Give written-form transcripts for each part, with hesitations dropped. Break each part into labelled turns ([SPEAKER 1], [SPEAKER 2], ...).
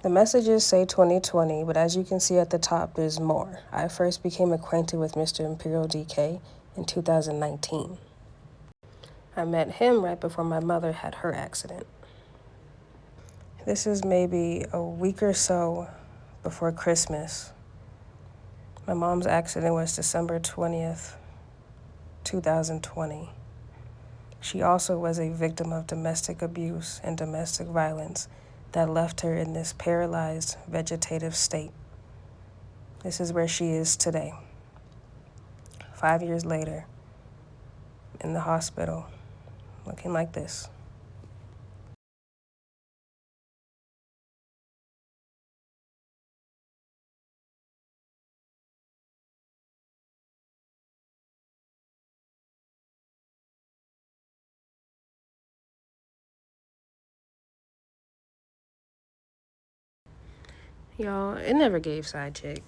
[SPEAKER 1] The messages say 2020, but as you can see at the top, there's more. I first became acquainted with Mr. Imperial DK in 2019. I met him right before my mother had her accident. This is maybe a week or so before Christmas. My mom's accident was December 20th, 2020. She also was a victim of domestic abuse and domestic violence that left her in this paralyzed vegetative state. This is where she is today, 5 years later, in the hospital, looking like this. Y'all, it never gave side chick.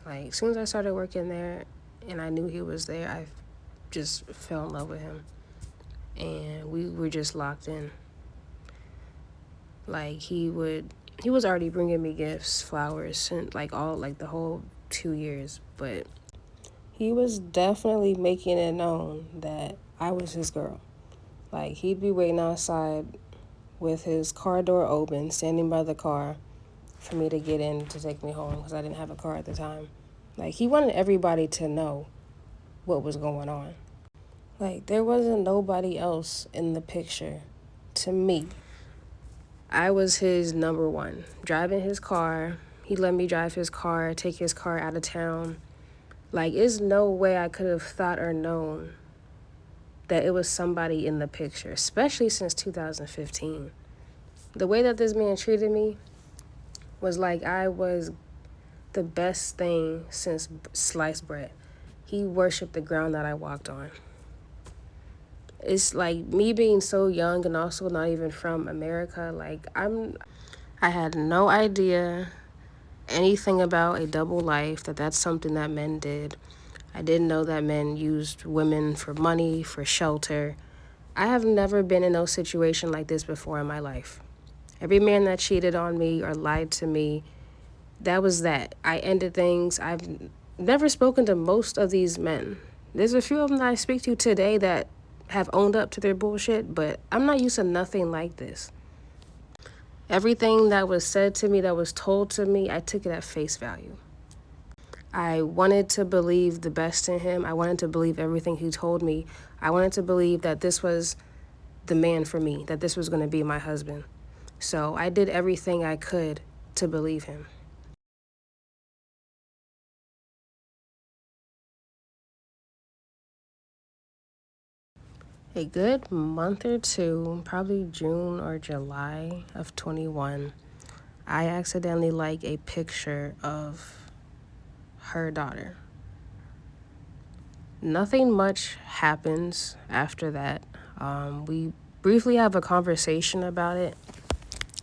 [SPEAKER 1] Like, as soon as I started working there and I knew he was there, I just fell in love with him. And we were just locked in. Like, he was already bringing me gifts, flowers, since like the whole 2 years. But he was definitely making it known that I was his girl. Like, he'd be waiting outside with his car door open, standing by the car for me to get in to take me home because I didn't have a car at the time. Like, he wanted everybody to know what was going on. Like, there wasn't nobody else in the picture to me. I was his number one. Driving his car, he let me drive his car, take his car out of town. Like, there's no way I could have thought or known that it was somebody in the picture, especially since 2015. The way that this man treated me was like I was the best thing since sliced bread. He worshiped the ground that I walked on. It's like me being so young and also not even from America, like I had no idea anything about a double life, that's something that men did. I didn't know that men used women for money, for shelter. I have never been in no situation like this before in my life. Every man that cheated on me or lied to me, that was that. I ended things. I've never spoken to most of these men. There's a few of them that I speak to today that have owned up to their bullshit, but I'm not used to nothing like this. Everything that was said to me, that was told to me, I took it at face value. I wanted to believe the best in him. I wanted to believe everything he told me. I wanted to believe that this was the man for me, that this was going to be my husband. So I did everything I could to believe him. A good month or two, probably June or July of 21, I accidentally liked a picture of her daughter. Nothing much happens after that. We briefly have a conversation about it.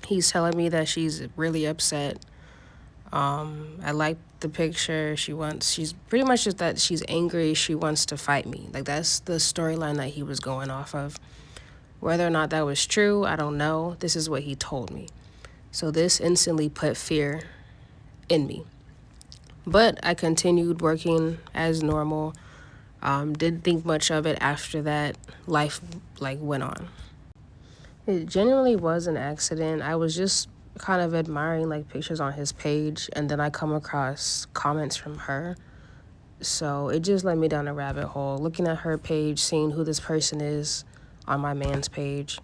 [SPEAKER 1] He's telling me that she's really upset. I like the picture. She's pretty much just that she's angry. She wants to fight me. Like, that's the storyline that he was going off of. Whether or not that was true, I don't know. This is what he told me. So this instantly put fear in me. But I continued working as normal. Didn't think much of it after that. Life went on. It genuinely was an accident. I was just kind of admiring pictures on his page, and then I come across comments from her. So it just led me down a rabbit hole, looking at her page, seeing who this person is on my man's page.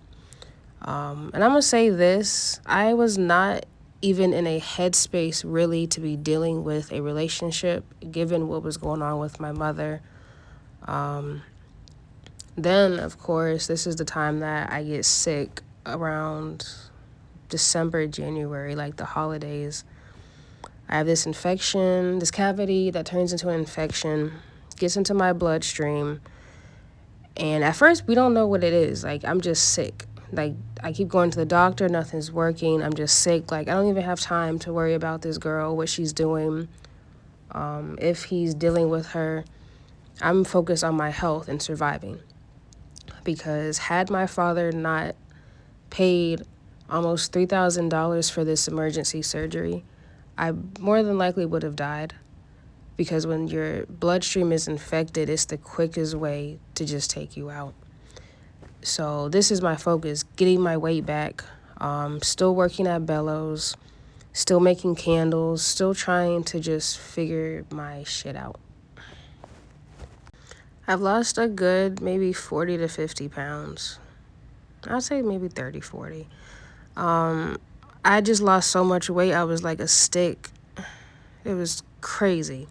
[SPEAKER 1] And I'm gonna say this, I was not even in a headspace really to be dealing with a relationship given what was going on with my mother. Then, of course, this is the time that I get sick around December, January, like the holidays. I have this infection, this cavity that turns into an infection, gets into my bloodstream. And at first, we don't know what it is. I'm just sick. I keep going to the doctor, nothing's working. I'm just sick. I don't even have time to worry about this girl, what she's doing, if he's dealing with her. I'm focused on my health and surviving. Because had my father not paid almost $3,000 for this emergency surgery. I more than likely would have died because when your bloodstream is infected, it's the quickest way to just take you out. So this is my focus, getting my weight back, still working at Bellows, still making candles, still trying to just figure my shit out. I've lost a good maybe 40 to 50 pounds. I'd say maybe 30, 40. I just lost so much weight. I was like a stick. It was crazy.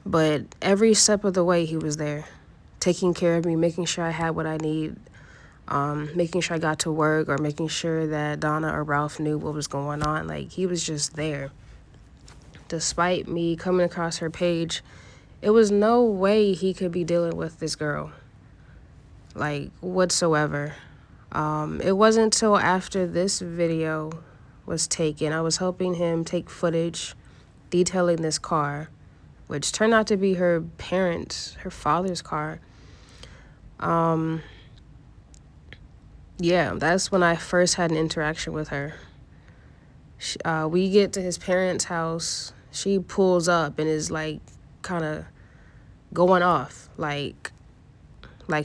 [SPEAKER 1] But every step of the way, he was there, taking care of me, making sure I had what I need, making sure I got to work, or making sure that Donna or Ralph knew what was going on. Like, he was just there. Despite me coming across her page, it was no way he could be dealing with this girl, like, whatsoever. It wasn't until after this video was taken, I was helping him take footage detailing this car, which turned out to be her father's car. Yeah, that's when I first had an interaction with her. We get to his parents' house. She pulls up and is like kind of going off, like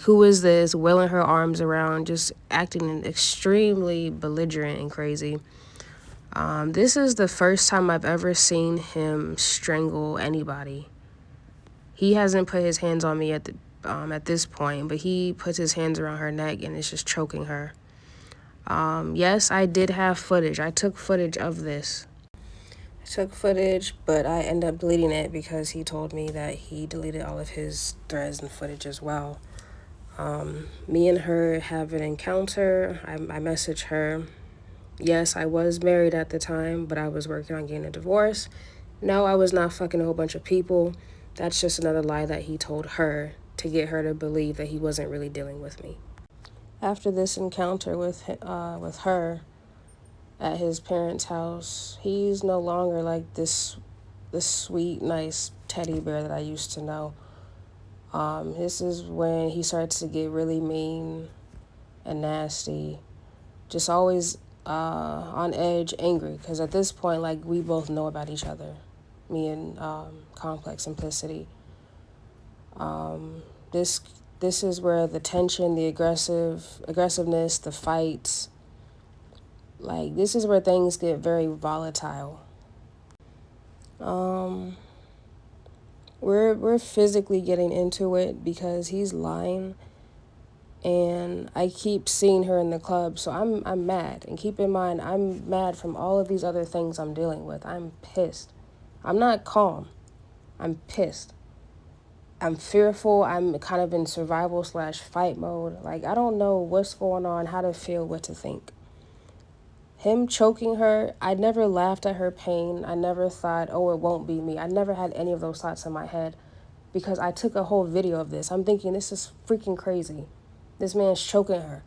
[SPEAKER 1] who is this, wailing her arms around, just acting extremely belligerent and crazy. This is the first time I've ever seen him strangle anybody. He hasn't put his hands on me at this point, but he puts his hands around her neck and is just choking her. Yes, I did have footage. I took footage of this. I took footage, but I ended up deleting it because he told me that he deleted all of his threads and footage as well. Me and her have an encounter. I message her. Yes, I was married at the time, but I was working on getting a divorce. No, I was not fucking a whole bunch of people. That's just another lie that he told her to get her to believe that he wasn't really dealing with me. After this encounter with her at his parents' house, he's no longer like this sweet, nice teddy bear that I used to know. This is when he starts to get really mean and nasty, just always on edge, angry, because at this point, like, we both know about each other, me and Complex Simplicity. This is where the tension, the aggressiveness, the fights, like, this is where things get very volatile. We're physically getting into it because he's lying, and I keep seeing her in the club, so I'm mad. And keep in mind, I'm mad from all of these other things I'm dealing with. I'm pissed. I'm not calm. I'm pissed. I'm fearful. I'm kind of in survival/fight mode. Like, I don't know what's going on, how to feel, what to think. Him choking her, I never laughed at her pain. I never thought, oh, it won't be me. I never had any of those thoughts in my head because I took a whole video of this. I'm thinking, this is freaking crazy. This man's choking her.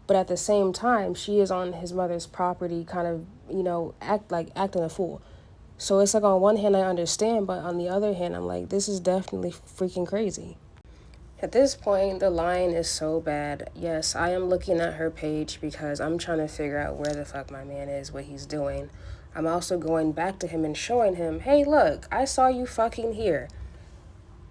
[SPEAKER 1] But at the same time, she is on his mother's property, kind of, acting a fool. So it's like, on one hand, I understand, but on the other hand, I'm like, this is definitely freaking crazy. At this point, the line is so bad. Yes, I am looking at her page because I'm trying to figure out where the fuck my man is, what he's doing. I'm also going back to him and showing him, hey, look, I saw you fucking here.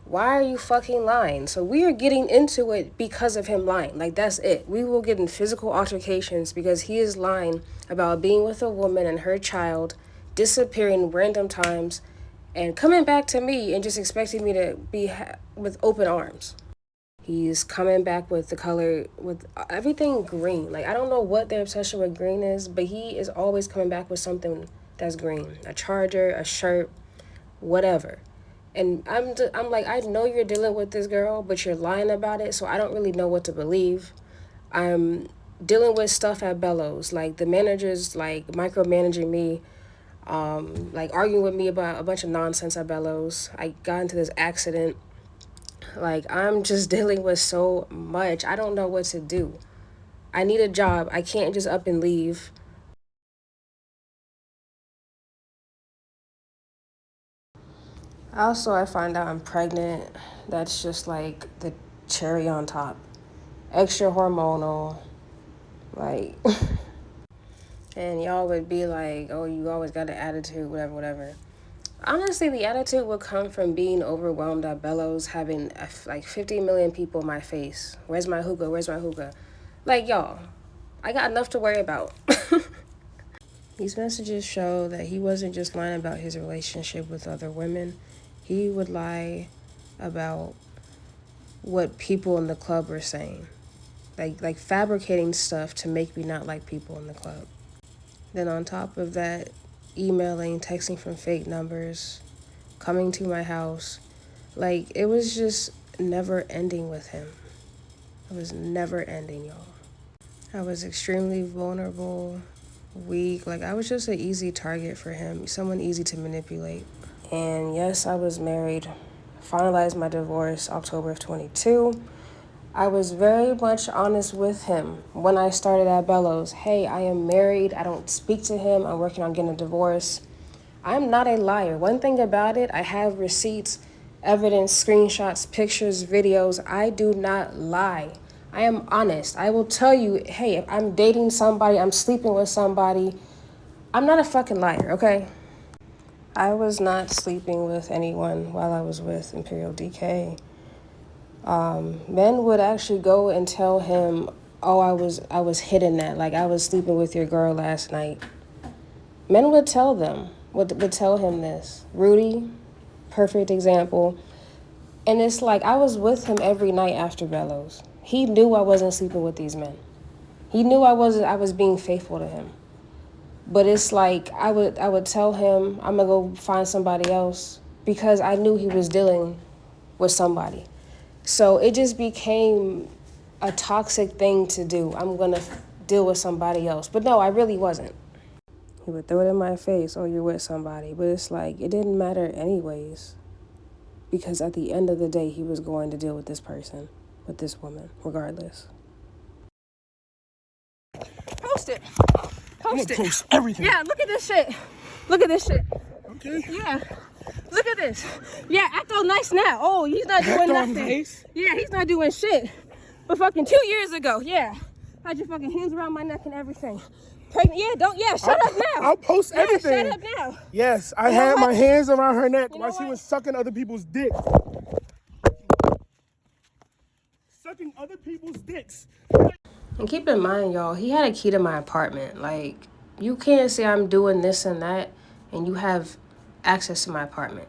[SPEAKER 1] Why are you fucking lying? So we are getting into it because of him lying. Like, that's it. We will get in physical altercations because he is lying about being with a woman and her child, disappearing random times, and coming back to me and just expecting me to be with open arms. He's coming back with the color, with everything green. Like, I don't know what their obsession with green is, but he is always coming back with something that's green. A charger, a shirt, whatever. And I'm like, I know you're dealing with this girl, but you're lying about it, so I don't really know what to believe. I'm dealing with stuff at Bellows. Like, the manager's, like, micromanaging me, like, arguing with me about a bunch of nonsense at Bellows. I got into this accident. Like, I'm just dealing with so much. I don't know what to do. I need a job. I can't just up and leave. Also, I find out I'm pregnant. That's just like the cherry on top. Extra hormonal. Like, And y'all would be like, oh, you always got an attitude, whatever, whatever. Honestly, the attitude would come from being overwhelmed at Bellows, having like 50 million people in my face. Where's my hookah? Where's my hookah? Like, y'all, I got enough to worry about. These messages show that he wasn't just lying about his relationship with other women. He would lie about what people in the club were saying. Like fabricating stuff to make me not like people in the club. Then on top of that, emailing, texting from fake numbers, coming to my house. Like, it was just never ending with him. It was never ending, y'all. I was extremely vulnerable, weak. Like, I was just an easy target for him, someone easy to manipulate. And yes, I was married. Finalized my divorce October of 22. I was very much honest with him when I started at Bellows. Hey, I am married. I don't speak to him. I'm working on getting a divorce. I'm not a liar. One thing about it, I have receipts, evidence, screenshots, pictures, videos. I do not lie. I am honest. I will tell you, hey, if I'm dating somebody, I'm sleeping with somebody, I'm not a fucking liar, okay? I was not sleeping with anyone while I was with Imperial DK. Men would actually go and tell him, oh, I was hitting that, like I was sleeping with your girl last night. Men would tell them, would tell him this. Rudy, perfect example. And it's like I was with him every night after Bellows. He knew I wasn't sleeping with these men. He knew I was being faithful to him. But it's like I would tell him I'm gonna go find somebody else because I knew he was dealing with somebody. So it just became a toxic thing to do. I'm gonna deal with somebody else. But no, I really wasn't. He would throw it in my face, oh, you're with somebody. But it's like, it didn't matter anyways. Because at the end of the day, he was going to deal with this person, with this woman, regardless. Post it. Post it.
[SPEAKER 2] Post everything.
[SPEAKER 1] Yeah, look at this shit. Look at this shit.
[SPEAKER 2] Okay.
[SPEAKER 1] Yeah. Look at this. Yeah, act all nice now. Oh, he's not doing nothing.
[SPEAKER 2] Nice.
[SPEAKER 1] Yeah, he's not doing shit. But fucking 2 years ago, yeah. Had your fucking hands around my neck and everything. Pregnant, shut up now.
[SPEAKER 2] I'll post everything.
[SPEAKER 1] Shut up now.
[SPEAKER 2] Yes, I had my hands around her neck while she
[SPEAKER 1] what?
[SPEAKER 2] was sucking other people's dicks. Sucking other people's dicks.
[SPEAKER 1] And keep in mind, y'all, he had a key to my apartment. Like, you can't say I'm doing this and that, and you have access to my apartment.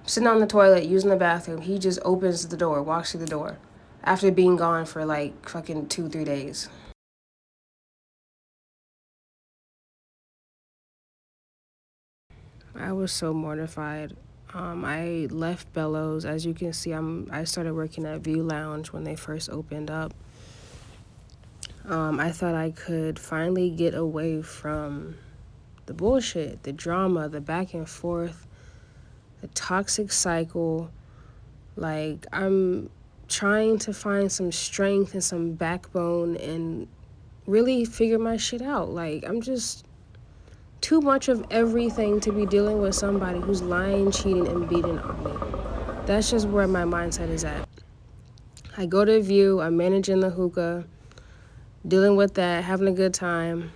[SPEAKER 1] I'm sitting on the toilet, using the bathroom. He just opens the door, walks through the door, after being gone for like fucking 2-3 days. I was so mortified. I left Bellows. As you can see, I started working at View Lounge when they first opened up. I thought I could finally get away from the bullshit, the drama, the back and forth, the toxic cycle. Like, I'm trying to find some strength and some backbone and really figure my shit out. Like, I'm just too much of everything to be dealing with somebody who's lying, cheating, and beating on me. That's just where my mindset is at. I go to View, I'm managing the hookah, dealing with that, having a good time.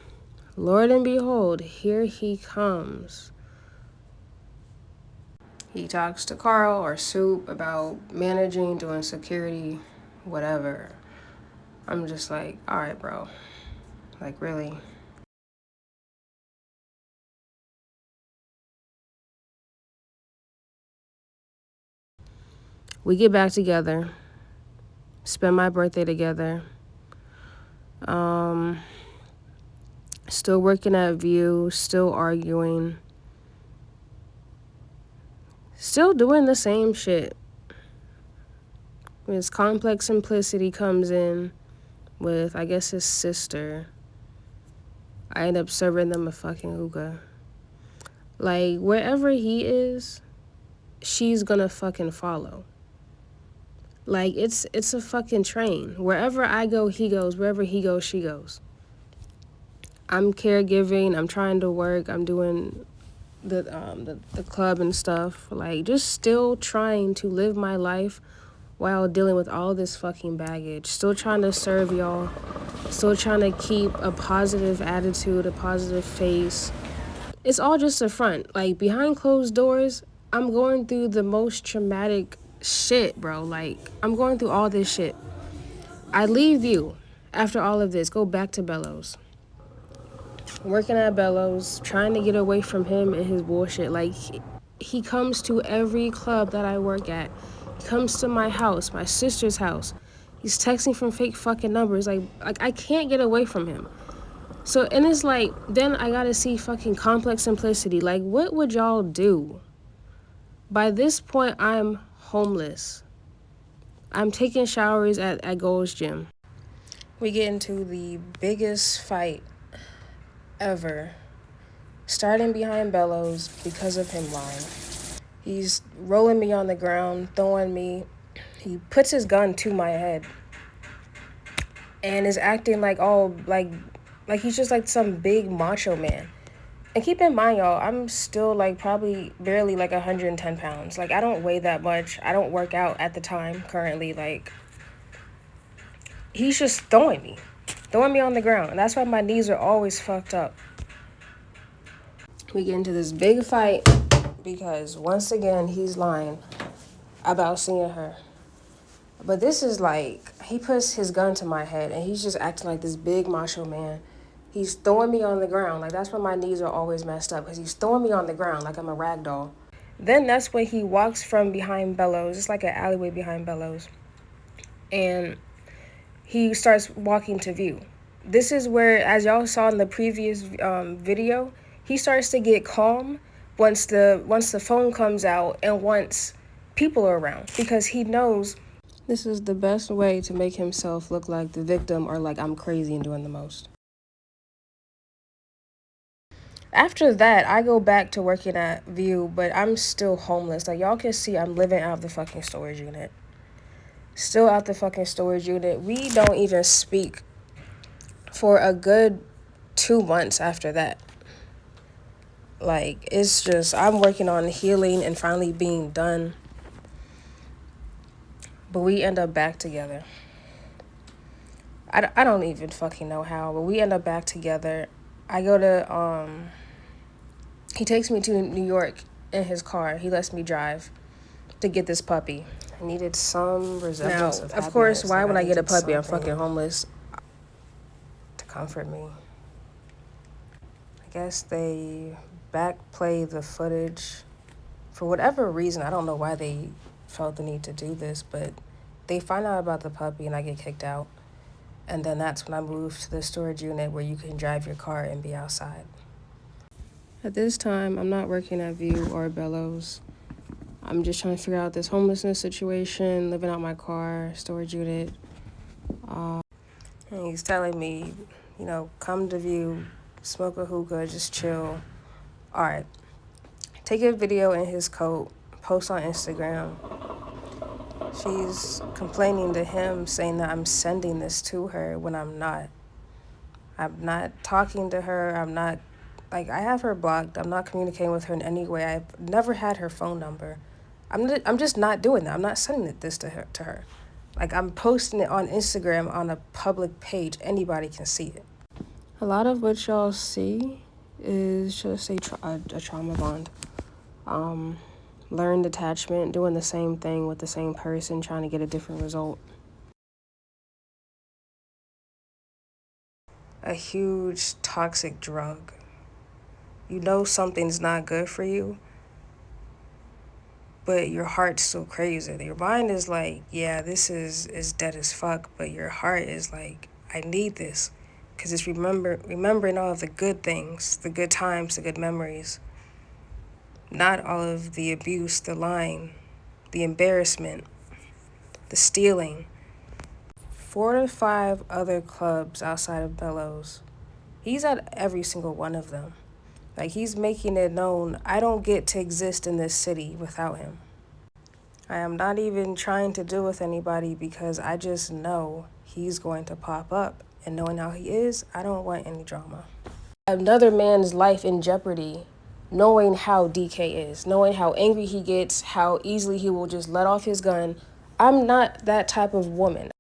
[SPEAKER 1] Lord and behold, here he comes. He talks to Carl or Soup about managing, doing security, whatever. I'm just like, all right, bro. Like, really? We get back together, spend my birthday together. Still working at View, still arguing, still doing the same shit. His complex simplicity comes in with, I guess, his sister. I end up serving them a fucking hookah. Like, wherever he is, she's gonna fucking follow. Like, it's a fucking train. Wherever I go, he goes. Wherever he goes, she goes. I'm caregiving. I'm trying to work. I'm doing the club and stuff. Like, just still trying to live my life while dealing with all this fucking baggage. Still trying to serve y'all Still trying to keep a positive attitude, a positive face. It's all just a front. Like, behind closed doors, I'm going through the most traumatic shit, bro. Like, I'm going through all this shit. I leave you after all of this, go back to Bellows. Working at Bellows, trying to get away from him and his bullshit. Like, he comes to every club that I work at. He comes to my house, my sister's house. He's texting from fake fucking numbers. Like I can't get away from him. So, and it's like, then I gotta see fucking Complex Simplicity. Like, what would y'all do? By this point, I'm homeless. I'm taking showers at Gold's Gym. We get into the biggest fight ever, starting behind Bellows because of him lying. He's rolling me on the ground, throwing me. He puts his gun to my head and is acting like like he's just like some big macho man. And keep in mind, y'all, I'm still like probably barely like 110 pounds. Like, I don't weigh that much. I don't work out at the time currently. Like, he's just throwing me on the ground. And that's why my knees are always fucked up. We get into this big fight because once again, he's lying about seeing her. But this is like, he puts his gun to my head and he's just acting like this big macho man. He's throwing me on the ground. Like, that's why my knees are always messed up, because he's throwing me on the ground like I'm a rag doll. Then that's when he walks from behind Bellows. It's like an alleyway behind Bellows. And he starts walking to view. This is where, as y'all saw in the previous video, he starts to get calm once the phone comes out and once people are around, because he knows this is the best way to make himself look like the victim or like I'm crazy and doing the most. After that, I go back to working at View, but I'm still homeless. Like, y'all can see I'm living out of the fucking storage unit. Still out the fucking storage unit. We don't even speak for a good 2 months after that. Like, it's just, I'm working on healing and finally being done. But we end up back together. I don't even fucking know how, but we end up back together. I go to, he takes me to New York in his car. He lets me drive to get this puppy. I needed some resemblance of happiness. Of course, why would I get a puppy? I'm fucking homeless. To comfort me. I guess they backplay the footage. For whatever reason, I don't know why they felt the need to do this, but they find out about the puppy and I get kicked out. And then that's when I moved to the storage unit where you can drive your car and be outside. At this time, I'm not working at View or Bellows. I'm just trying to figure out this homelessness situation, living out my car, storage unit. And he's telling me, come to View, smoke a hookah, just chill. All right. Take a video in his coat, post on Instagram. She's complaining to him, saying that I'm sending this to her when I'm not. I'm not talking to her. I'm not, I have her blocked. I'm not communicating with her in any way. I've never had her phone number. I'm just not doing that. I'm not sending this to her. Like, I'm posting it on Instagram on a public page. Anybody can see it. A lot of what y'all see is just a trauma bond. Learned attachment, doing the same thing with the same person, trying to get a different result. A huge toxic drug. You know something's not good for you, but your heart's still crazy. Your mind is like, yeah, this is dead as fuck, but your heart is like, I need this, because it's remembering all of the good things, the good times, the good memories. Not all of the abuse, the lying, the embarrassment, the stealing. 4 to 5 other clubs outside of Bellows. He's at every single one of them. Like, he's making it known, I don't get to exist in this city without him. I am not even trying to deal with anybody because I just know he's going to pop up. And knowing how he is, I don't want any drama. Another man's life in jeopardy, knowing how DK is, knowing how angry he gets, how easily he will just let off his gun. I'm not that type of woman.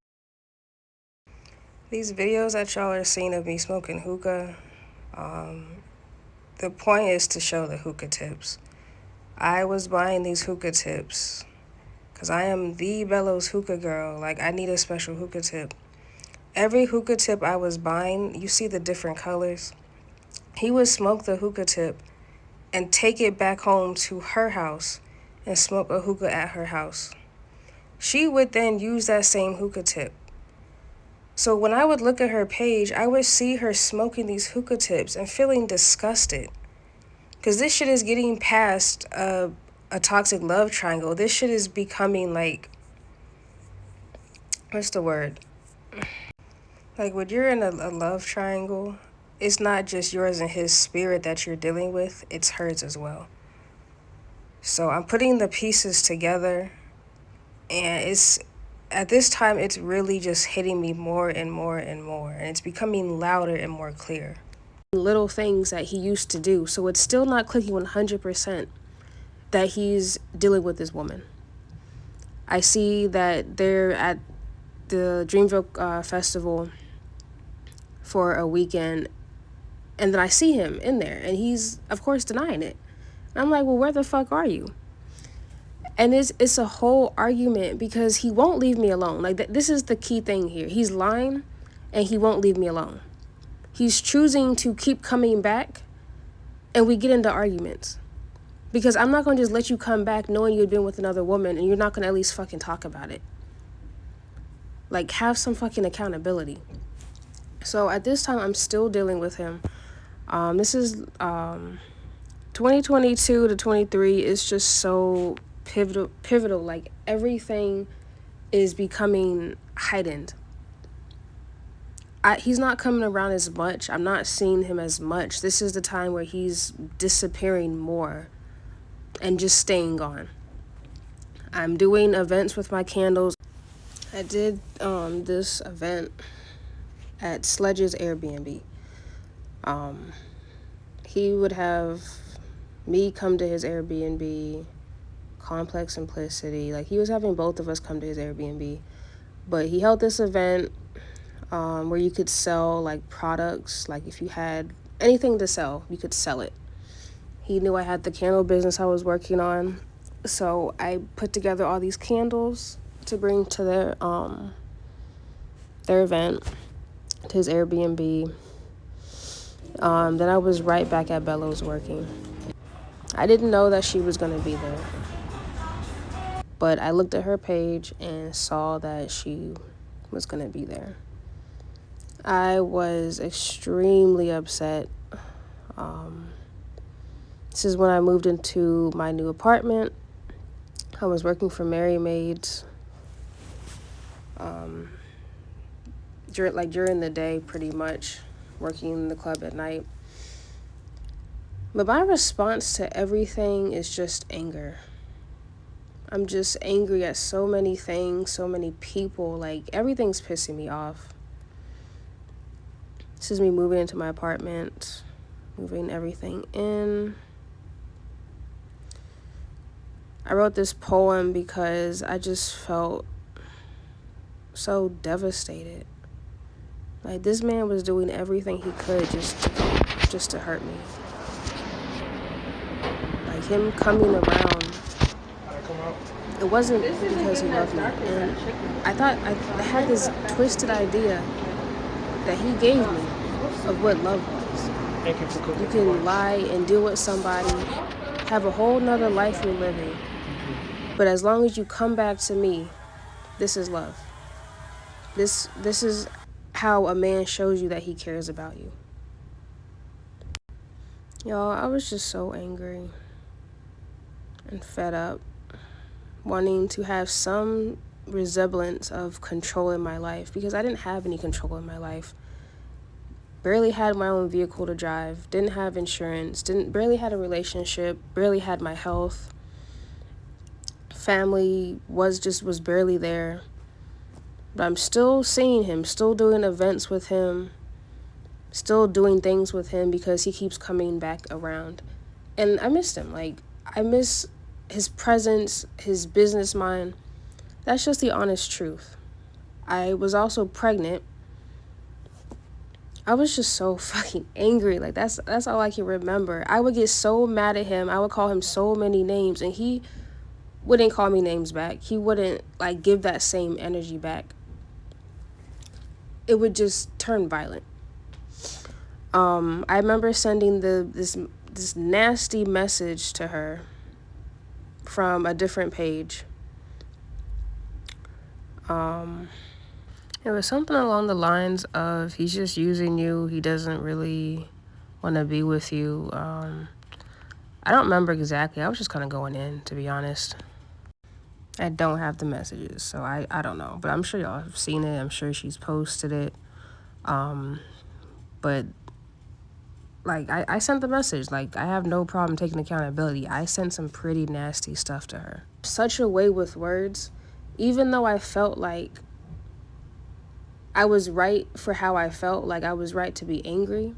[SPEAKER 1] These videos that y'all are seeing of me smoking hookah, the point is to show the hookah tips. I was buying these hookah tips because I am the Bellows hookah girl. Like, I need a special hookah tip. Every hookah tip I was buying, you see the different colors. He would smoke the hookah tip and take it back home to her house and smoke a hookah at her house. She would then use that same hookah tip. So when I would look at her page, I would see her smoking these hookah tips and feeling disgusted. Because this shit is getting past a toxic love triangle. This shit is becoming like, what's the word? Like, when you're in a love triangle, it's not just yours and his spirit that you're dealing with, it's hers as well. So I'm putting the pieces together, and it's at this time it's really just hitting me more and more and more, and it's becoming louder and more clear. Little things that he used to do, so it's still not clicking 100% that he's dealing with this woman. I see that they're at the Dreamville Festival for a weekend, and then I see him in there, and he's of course denying it. And I'm like, well, where the fuck are you? And it's a whole argument because he won't leave me alone. Like, this is the key thing here. He's lying, and he won't leave me alone. He's choosing to keep coming back, and we get into arguments. Because I'm not going to just let you come back knowing you've been with another woman and you're not going to at least fucking talk about it. Like, have some fucking accountability. So at this time, I'm still dealing with him. This is 2022 to 23 is just so pivotal. Like, everything is becoming heightened. He's not coming around as much. I'm not seeing him as much. This is the time where he's disappearing more and just staying gone. I'm doing events with my candles. I did this event at Sledge's Airbnb. He would have me come to his Airbnb, Complex Simplicity. Like, he was having both of us come to his Airbnb. But he held this event where you could sell, like, products. Like, if you had anything to sell, you could sell it. He knew I had the candle business I was working on. So I put together all these candles to bring to their event, to his Airbnb. Then I was right back at Bellows working. I didn't know that she was going to be there. But I looked at her page and saw that she was going to be there. I was extremely upset. This is when I moved into my new apartment. I was working for Mary Maids. During the day, pretty much, working in the club at night. But my response to everything is just anger. I'm just angry at so many things, so many people. Like, everything's pissing me off. This is me moving into my apartment, moving everything in. I wrote this poem because I just felt so devastated. Like, this man was doing everything he could just to hurt me. Like, him coming around, it wasn't because he loved me. And I thought I had this twisted idea that he gave me of what love was. You can lie and deal with somebody, have a whole nother life you're living, but as long as you come back to me, this is love. This is how a man shows you that he cares about you. Y'all, I was just so angry and fed up, wanting to have some resemblance of control in my life, because I didn't have any control in my life. Barely had my own vehicle to drive, didn't have insurance, barely had a relationship, barely had my health. Family was barely there. But I'm still seeing him, still doing events with him, still doing things with him because he keeps coming back around. And I missed him. Like, I miss his presence, his business mind. That's just the honest truth. I was also pregnant I was just so fucking angry. Like that's all I can remember. I would get so mad at him. I would call him so many names and he wouldn't call me names back. He wouldn't like give that same energy back. It would just turn violent. I remember sending this nasty message to her from a different page. It was something along the lines of he's just using you. He doesn't really want to be with you. I don't remember exactly. I was just kind of going in, to be honest. I don't have the messages, so I don't know. But I'm sure y'all have seen it. I'm sure she's posted it. But like I sent the message. Like I have no problem taking accountability. I sent some pretty nasty stuff to her. Such a way with words, even though I felt like I was right for how I felt, like I was right to be angry,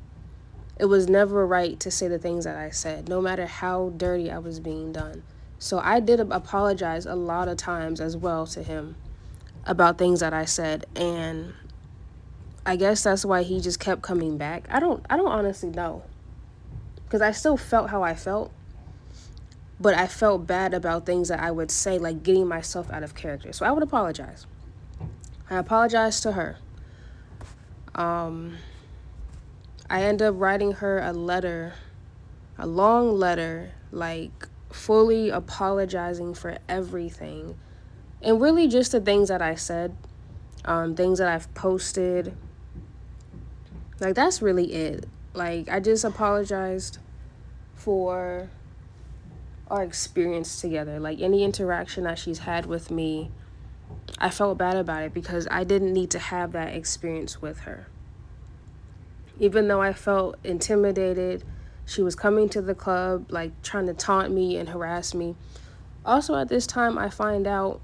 [SPEAKER 1] it was never right to say the things that I said, no matter how dirty I was being done. So I did apologize a lot of times as well to him about things that I said, and I guess that's why he just kept coming back. I don't honestly know, because I still felt how I felt, but I felt bad about things that I would say, like getting myself out of character. So I would apologize. I apologized to her. I ended up writing her a letter, a long letter, like fully apologizing for everything. And really just the things that I said, things that I've posted. Like, that's really it. Like, I just apologized for our experience together. Like, any interaction that she's had with me, I felt bad about it because I didn't need to have that experience with her. Even though I felt intimidated, she was coming to the club, like trying to taunt me and harass me. Also at this time, I find out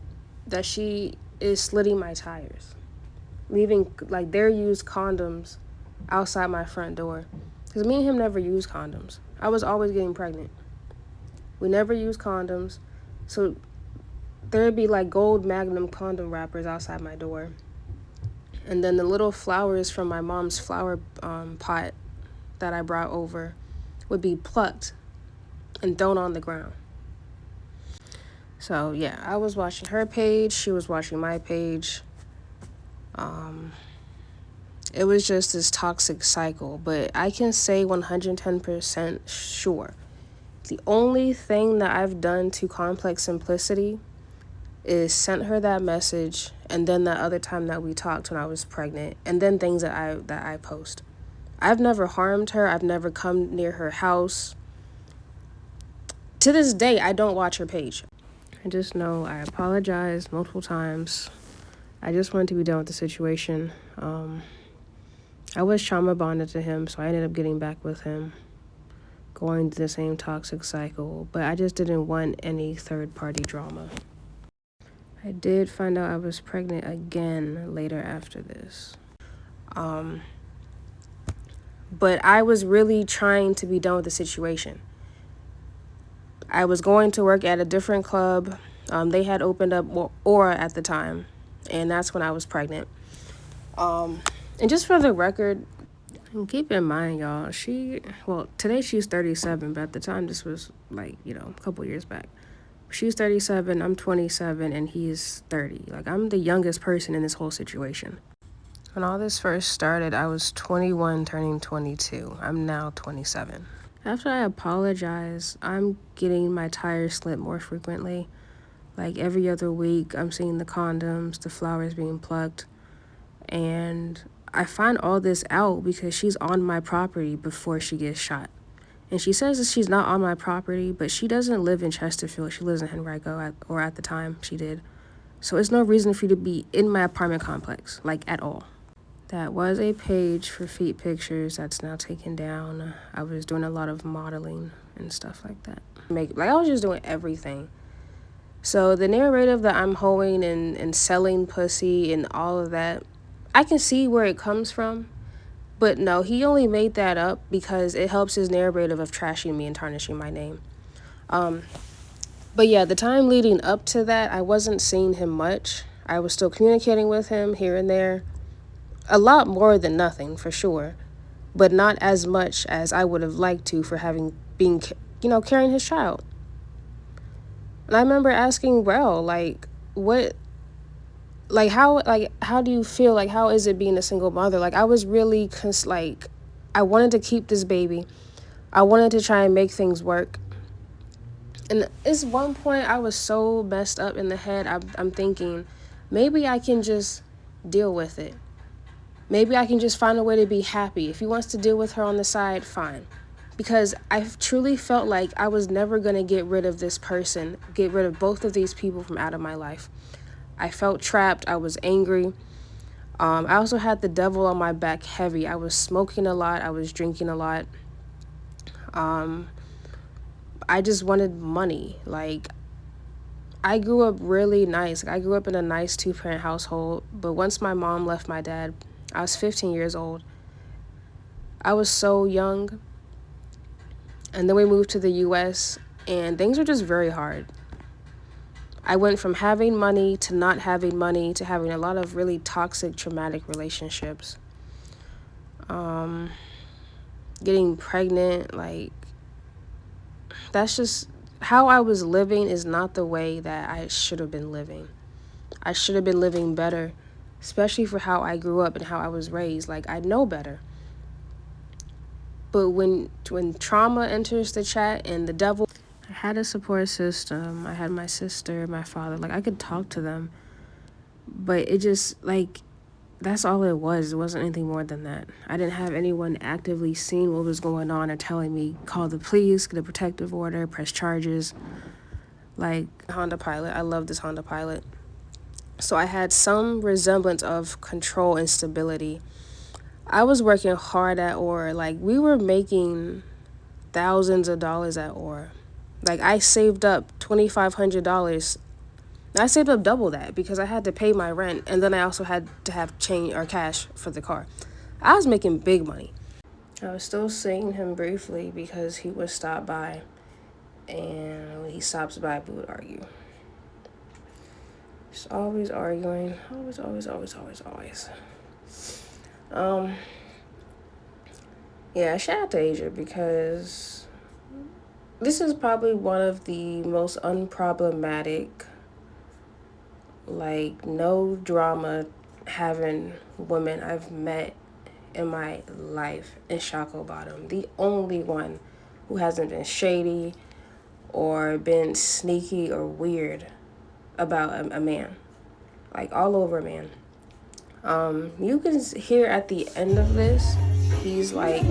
[SPEAKER 1] that she is slitting my tires, leaving like their used condoms outside my front door. Because me and him never used condoms. I was always getting pregnant. We never used condoms. So there'd be like gold Magnum condom wrappers outside my door. And then the little flowers from my mom's flower pot that I brought over would be plucked and thrown on the ground. So yeah, I was watching her page. She was watching my page. It was just this toxic cycle. But I can say 110% sure. The only thing that I've done to Complex Simplicity is sent her that message, and then that other time that we talked when I was pregnant, and then things that I post. I've never harmed her. I've never come near her house. To this day, I don't watch her page. I just know I apologized multiple times. I just wanted to be done with the situation. I was trauma bonded to him, so I ended up getting back with him, going through the same toxic cycle, but I just didn't want any third-party drama. I did find out I was pregnant again later after this. But I was really trying to be done with the situation. I was going to work at a different club. They had opened up Aura at the time, and that's when I was pregnant. And just for the record, and keep in mind, y'all, today she's 37, but at the time this was like, a couple years back. She's 37, I'm 27, and he's 30. Like, I'm the youngest person in this whole situation. When all this first started, I was 21 turning 22. I'm now 27. After I apologize, I'm getting my tires slit more frequently. Like, every other week, I'm seeing the condoms, the flowers being plucked. And I find all this out because she's on my property before she gets shot. And she says that she's not on my property, but she doesn't live in Chesterfield. She lives in Henrico, or at the time she did. So it's no reason for you to be in my apartment complex, like, at all. That was a page for feet pictures that's now taken down. I was doing a lot of modeling and stuff like that. I was just doing everything. So the narrative that I'm hoeing and selling pussy and all of that, I can see where it comes from. But no, he only made that up because it helps his narrative of trashing me and tarnishing my name. But yeah, the time leading up to that, I wasn't seeing him much. I was still communicating with him here and there. A lot more than nothing, for sure. but not as much as I would have liked to for being, carrying his child. And I remember asking Rel, like, what, how do you feel? Like, how is it being a single mother? Like, I was really, I wanted to keep this baby. I wanted to try and make things work. And it's one point I was so messed up in the head. I'm thinking, maybe I can just deal with it. Maybe I can just find a way to be happy. If he wants to deal with her on the side, fine. Because I truly felt like I was never going to get rid of this person, get rid of both of these people from out of my life. I felt trapped. I was angry. I also had the devil on my back heavy. I was smoking a lot. I was drinking a lot. I just wanted money. Like, I grew up really nice. I grew up in a nice 2-parent household. But once my mom left my dad, I was 15 years old. I was so young. And then we moved to the US, and things were just very hard. I went from having money to not having money to having a lot of really toxic, traumatic relationships. Getting pregnant, like, that's just how I was living is not the way that I should have been living. I should have been living better, especially for how I grew up and how I was raised. Like, I know better. But when trauma enters the chat and the devil, I had a support system. I had my sister, my father. Like, I could talk to them. But it just, like, that's all it was. It wasn't anything more than that. I didn't have anyone actively seeing what was going on or telling me, call the police, get a protective order, press charges. Like, Honda Pilot. I love this Honda Pilot. So I had some resemblance of control and stability. I was working hard at Aura. Like, we were making thousands of dollars at Aura. Like, I saved up $2,500. I saved up double that because I had to pay my rent, and then I also had to have change or cash for the car. I was making big money. I was still seeing him briefly because he would stop by, and when he stops by, we would argue. Just always arguing. Always. Yeah, shout out to Asia because this is probably one of the most unproblematic, like, no drama having women I've met in my life in Shockoe Bottom. The only one who hasn't been shady or been sneaky or weird about a man. Like, all over a man. You can hear at the end of this, he's like,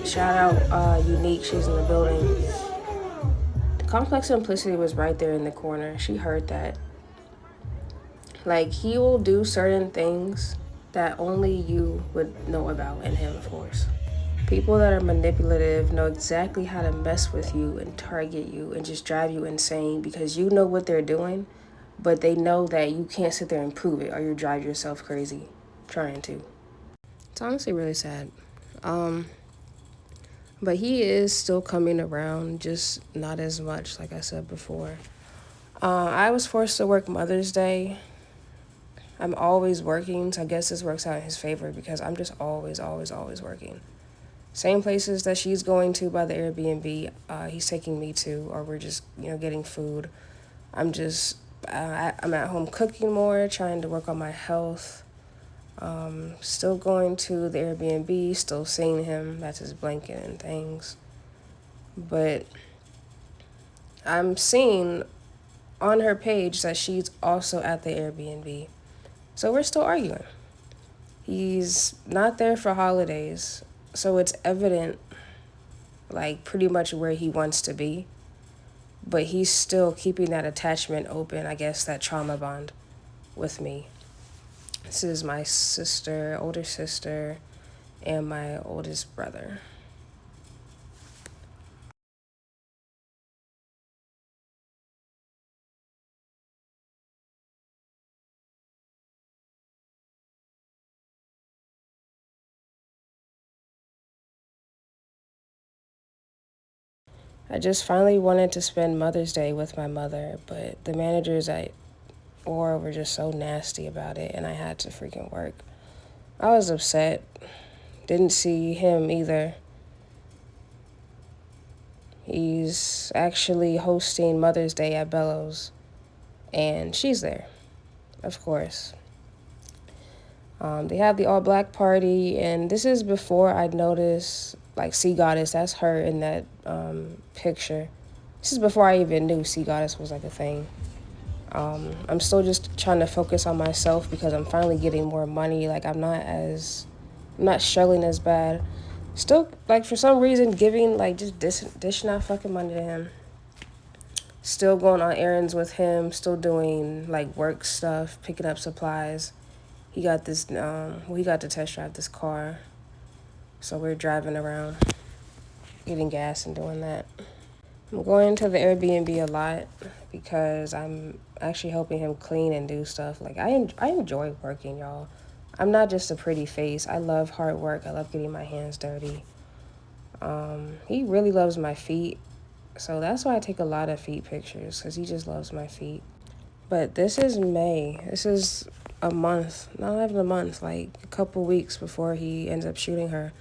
[SPEAKER 1] shout out Unique, she's in the building. Complex Simplicity was right there in the corner. She heard that. Like, he will do certain things that only you would know about, and him, of course. People that are manipulative know exactly how to mess with you and target you and just drive you insane because you know what they're doing, but they know that you can't sit there and prove it or you drive yourself crazy trying to. It's honestly really sad. But he is still coming around, just not as much, like I said before. I was forced to work Mother's Day. I'm always working, so I guess this works out in his favor because I'm just always working. Same places that she's going to by the Airbnb, he's taking me to, or we're just, getting food. I'm at home cooking more, trying to work on my health. Still going to the Airbnb, still seeing him, that's his blanket and things. But I'm seeing on her page that she's also at the Airbnb. So we're still arguing. He's not there for holidays, so it's evident, like, pretty much where he wants to be. But he's still keeping that attachment open, I guess, that trauma bond with me. This is my sister, older sister, and my oldest brother. I just finally wanted to spend Mother's Day with my mother, but the managers at Aura were just so nasty about it, and I had to freaking work. I was upset Didn't see him either. He's actually hosting Mother's Day at Bellows, and she's there, of course. They have the all-black party, and this is before I noticed, like, Sea Goddess. That's her in that picture. This is before I even knew Sea Goddess was, like, a thing. I'm still just trying to focus on myself because I'm finally getting more money. Like, I'm not struggling as bad. Still, like, for some reason, giving, like, just dishing out fucking money to him. Still going on errands with him. Still doing, like, work stuff, picking up supplies. He got this, he got to test drive this car. So we're driving around, getting gas and doing that. I'm going to the Airbnb a lot because I'm actually helping him clean and do stuff. Like, I enjoy working, y'all. I'm not just a pretty face. I love hard work. I love getting my hands dirty. He really loves my feet. So that's why I take a lot of feet pictures, because he just loves my feet. But this is May. This is a month, not even a month, like a couple weeks before he ends up shooting her.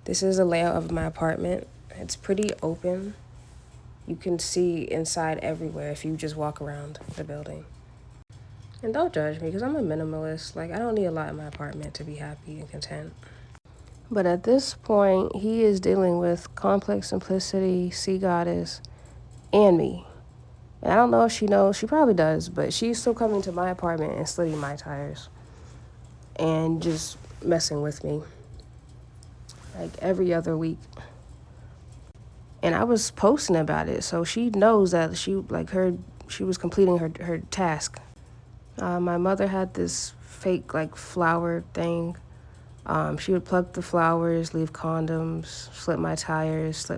[SPEAKER 1] This is a layout of my apartment. It's pretty open. You can see inside everywhere if you just walk around the building. And don't judge me, because I'm a minimalist. Like, I don't need a lot in my apartment to be happy and content. But at this point, he is dealing with Complex Simplicity, Sea Goddess, and me. And I don't know if she knows. She probably does, but she's still coming to my apartment and slitting my tires. And just messing with me. Like, every other week. And I was posting about it, so she knows that she was completing her task. My mother had this fake, like, flower thing. She would pluck the flowers, leave condoms, slip my tires,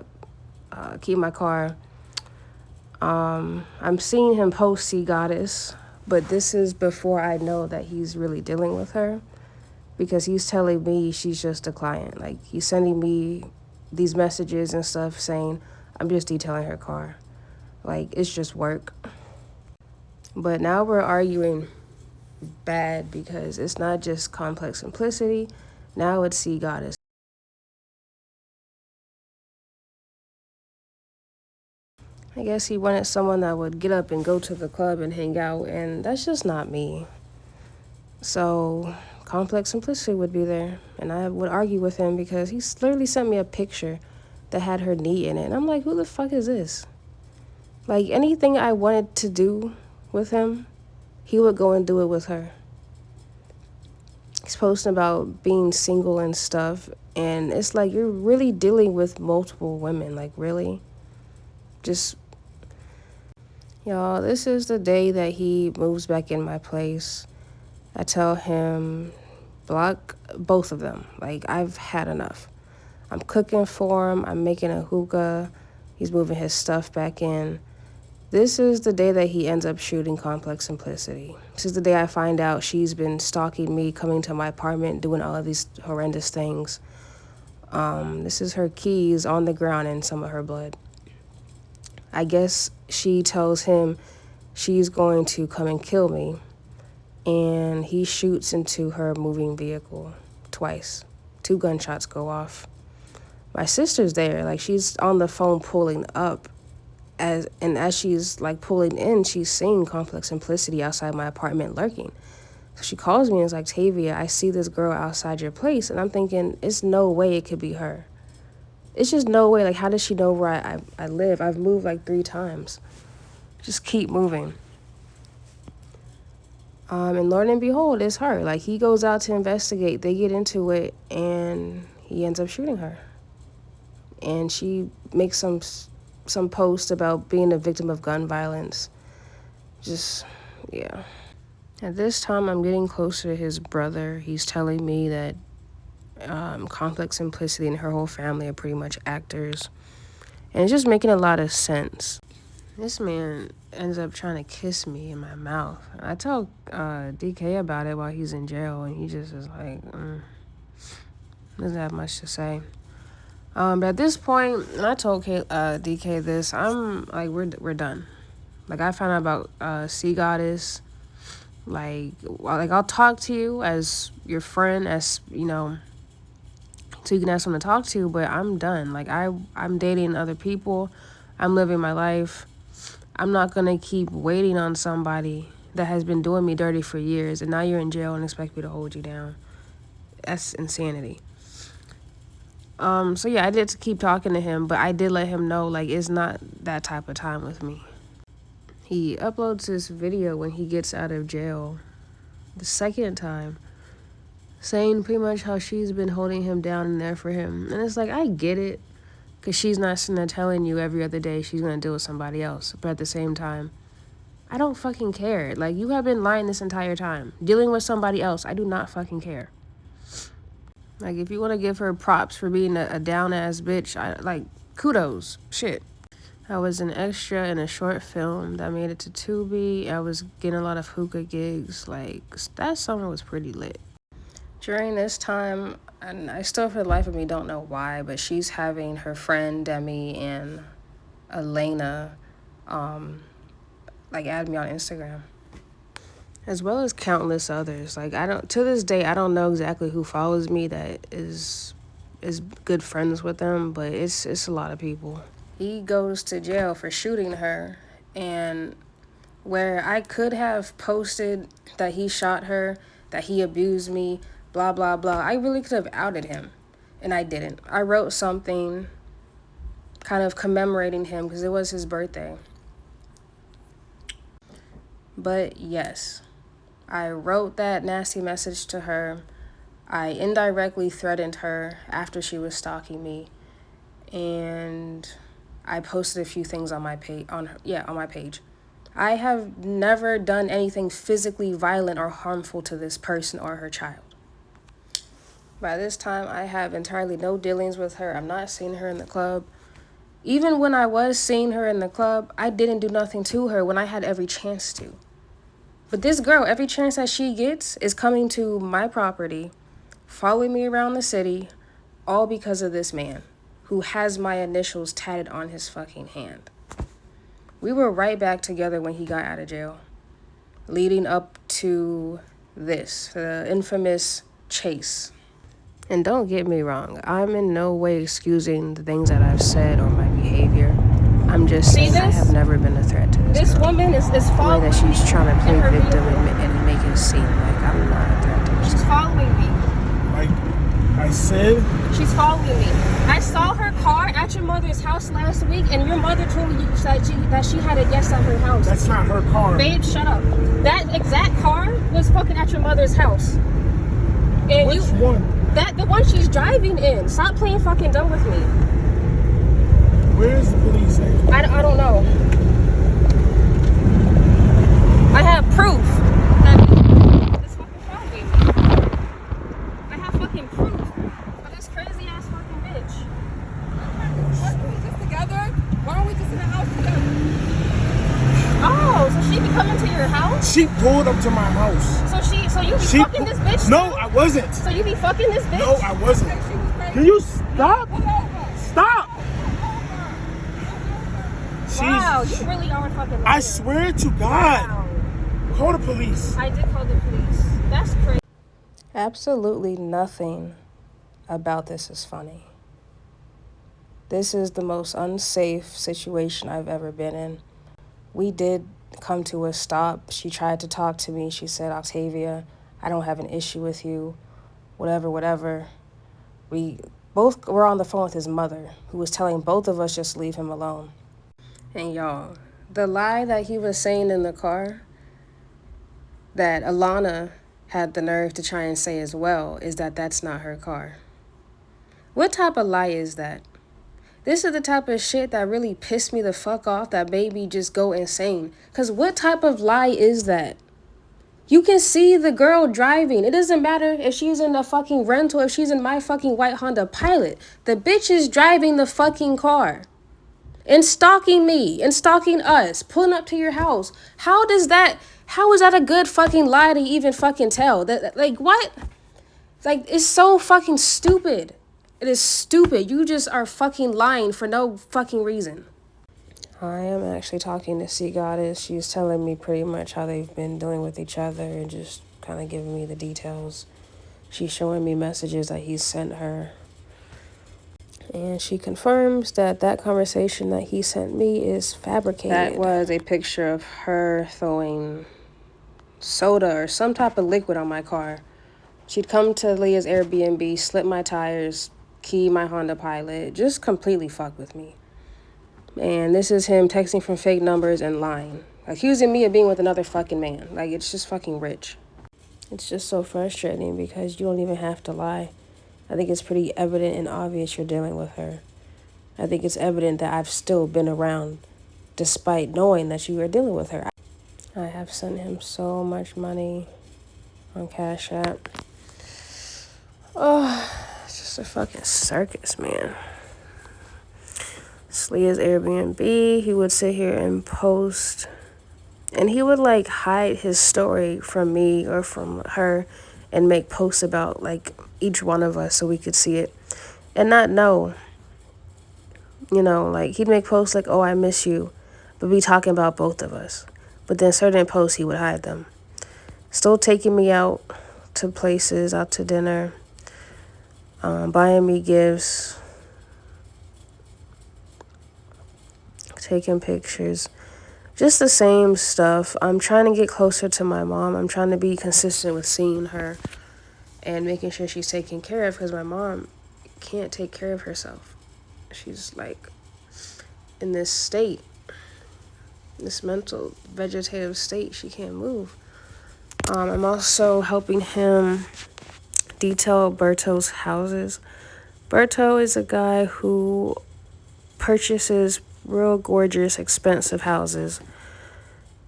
[SPEAKER 1] keep my car. I'm seeing him post Sea Goddess, but this is before I know that he's really dealing with her, because he's telling me she's just a client. Like, he's sending me these messages and stuff saying, I'm just detailing her car. Like, it's just work. But now we're arguing bad because it's not just Complex Simplicity. Now it's Sea Goddess. I guess he wanted someone that would get up and go to the club and hang out, and that's just not me. So Complex Simplicity would be there, and I would argue with him because he literally sent me a picture that had her knee in it. And I'm like, who the fuck is this? Like, anything I wanted to do with him, he would go and do it with her. He's posting about being single and stuff, and it's like, you're really dealing with multiple women. Like, really? Just, y'all, this is the day that he moves back in my place. I tell him, block both of them. Like, I've had enough. I'm cooking for him. I'm making a hookah. He's moving his stuff back in. This is the day that he ends up shooting Complex Simplicity. This is the day I find out she's been stalking me, coming to my apartment, doing all of these horrendous things. This is her keys on the ground and some of her blood. I guess she tells him she's going to come and kill me, and he shoots into her moving vehicle twice. 2 gunshots go off. My sister's there, like, she's on the phone pulling up, as she's, like, pulling in, she's seeing Complex Simplicity outside my apartment lurking. So she calls me and is like, Tavia, I see this girl outside your place. And I'm thinking, it's no way it could be her. It's just no way. Like, how does she know where I live? I've moved like 3 times. Just keep moving. And Lord and behold, it's her. Like, he goes out to investigate. They get into it, and he ends up shooting her. And she makes some post about being a victim of gun violence. Just, yeah. At this time, I'm getting closer to his brother. He's telling me that Complex Simplicity and her whole family are pretty much actors. And it's just making a lot of sense. This man ends up trying to kiss me in my mouth. I tell DK about it while he's in jail, and he just is like, doesn't have much to say. But at this point, and I told DK this, I'm like, we're done. Like, I found out about Sea Goddess. Like I'll talk to you as your friend, as, you know, so you can have someone to talk to, but I'm done. Like, I'm dating other people. I'm living my life. I'm not going to keep waiting on somebody that has been doing me dirty for years, and now you're in jail and expect me to hold you down. That's insanity. So yeah, I did keep talking to him, but I did let him know, like, it's not that type of time with me. He uploads this video when he gets out of jail the second time, saying pretty much how she's been holding him down and there for him. And it's like, I get it, because she's not sitting there telling you every other day she's going to deal with somebody else. But at the same time, I don't fucking care. Like, you have been lying this entire time. Dealing with somebody else, I do not fucking care. Like, if you want to give her props for being a down-ass bitch, kudos. Shit. I was an extra in a short film that made it to Tubi. I was getting a lot of hookah gigs. Like, that summer was pretty lit. During this time, and I still for the life of me don't know why, but she's having her friend Demi and Elena add me on Instagram, as well as countless others. Like, to this day, I don't know exactly who follows me that is good friends with them, but it's a lot of people. He goes to jail for shooting her, and where I could have posted that he shot her, that he abused me, blah, blah, blah, I really could have outed him, and I didn't. I wrote something kind of commemorating him because it was his birthday. But yes, I wrote that nasty message to her. I indirectly threatened her after she was stalking me, and I posted a few things on my page. On my page. I have never done anything physically violent or harmful to this person or her child. By this time, I have entirely no dealings with her. I'm not seeing her in the club. Even when I was seeing her in the club, I didn't do nothing to her when I had every chance to. But this girl, every chance that she gets, is coming to my property, following me around the city, all because of this man who has my initials tatted on his fucking hand. We were right back together when he got out of jail, leading up to this, the infamous chase. And don't get me wrong, I'm in no way excusing the things that I've said or my behavior. I'm just saying I have never been a threat to this girl.
[SPEAKER 3] Woman is following me.
[SPEAKER 1] The way that she's trying to play victim and make it seem like I'm not a threat to this girl.
[SPEAKER 3] She's following me.
[SPEAKER 2] Like I said,
[SPEAKER 3] she's following me. I saw her car at your mother's house last week, and your mother told me that she had a guest at her house.
[SPEAKER 2] That's not her car.
[SPEAKER 3] Babe, shut up. That exact car was fucking at your mother's house. And
[SPEAKER 2] which one?
[SPEAKER 3] The one she's driving in. Stop playing fucking dumb with me.
[SPEAKER 2] Where's the police at?
[SPEAKER 3] I don't know. I have proof that this fucking following me. I have fucking proof of this crazy ass fucking bitch.
[SPEAKER 4] Why are we just together? Why don't we just in the house together?
[SPEAKER 3] Oh, so she be coming to your house?
[SPEAKER 2] She pulled up to my house.
[SPEAKER 3] So you be fucking this bitch?
[SPEAKER 2] No, I wasn't.
[SPEAKER 3] So you be fucking this bitch?
[SPEAKER 2] No, I wasn't. Can you stop? Stop.
[SPEAKER 3] Wow, you really are fucking lying.
[SPEAKER 2] I swear to God.
[SPEAKER 3] Wow.
[SPEAKER 2] Call the police.
[SPEAKER 3] I did call the police. That's crazy.
[SPEAKER 1] Absolutely nothing about this is funny. This is the most unsafe situation I've ever been in. We did come to a stop. She tried to talk to me. She said, Octavia, I don't have an issue with you. Whatever. We both were on the phone with his mother, who was telling both of us just leave him alone. And y'all, the lie that he was saying in the car, that Alana had the nerve to try and say as well, is that that's not her car. What type of lie is that? This is the type of shit that really pissed me the fuck off, that made me just go insane. Because what type of lie is that? You can see the girl driving. It doesn't matter if she's in a fucking rental, if she's in my fucking white Honda Pilot. The bitch is driving the fucking car. And stalking me, and stalking us, pulling up to your house. How is that a good fucking lie to even fucking tell? Like, what? Like, it's so fucking stupid. It is stupid. You just are fucking lying for no fucking reason. I am actually talking to Sea Goddess. She's telling me pretty much how they've been dealing with each other and just kind of giving me the details. She's showing me messages that he sent her And she confirms that that conversation that he sent me is fabricated. That was a picture of her throwing soda or some type of liquid on my car. She'd come to Leah's Airbnb, slip my tires, key my Honda Pilot, just completely fuck with me. And this is him texting from fake numbers and lying, accusing me of being with another fucking man. Like, it's just fucking rich. It's just so frustrating because you don't even have to lie. I think it's pretty evident and obvious you're dealing with her. I think it's evident that I've still been around despite knowing that you were dealing with her. I have sent him so much money on Cash App. Oh, it's just a fucking circus, man. Leah's Airbnb, he would sit here and post, and he would like hide his story from me or from her and make posts about like each one of us so we could see it and not know. You know, like he'd make posts like, oh, I miss you, but be talking about both of us. But then certain posts he would hide them. Still taking me out to places, out to dinner, buying me gifts, taking pictures, just the same stuff. I'm trying to get closer to my mom. I'm trying to be consistent with seeing her and making sure she's taken care of because my mom can't take care of herself. She's like in this state, this mental vegetative state. She can't move. I'm also helping him detail Berto's houses. Berto is a guy who purchases real gorgeous, expensive houses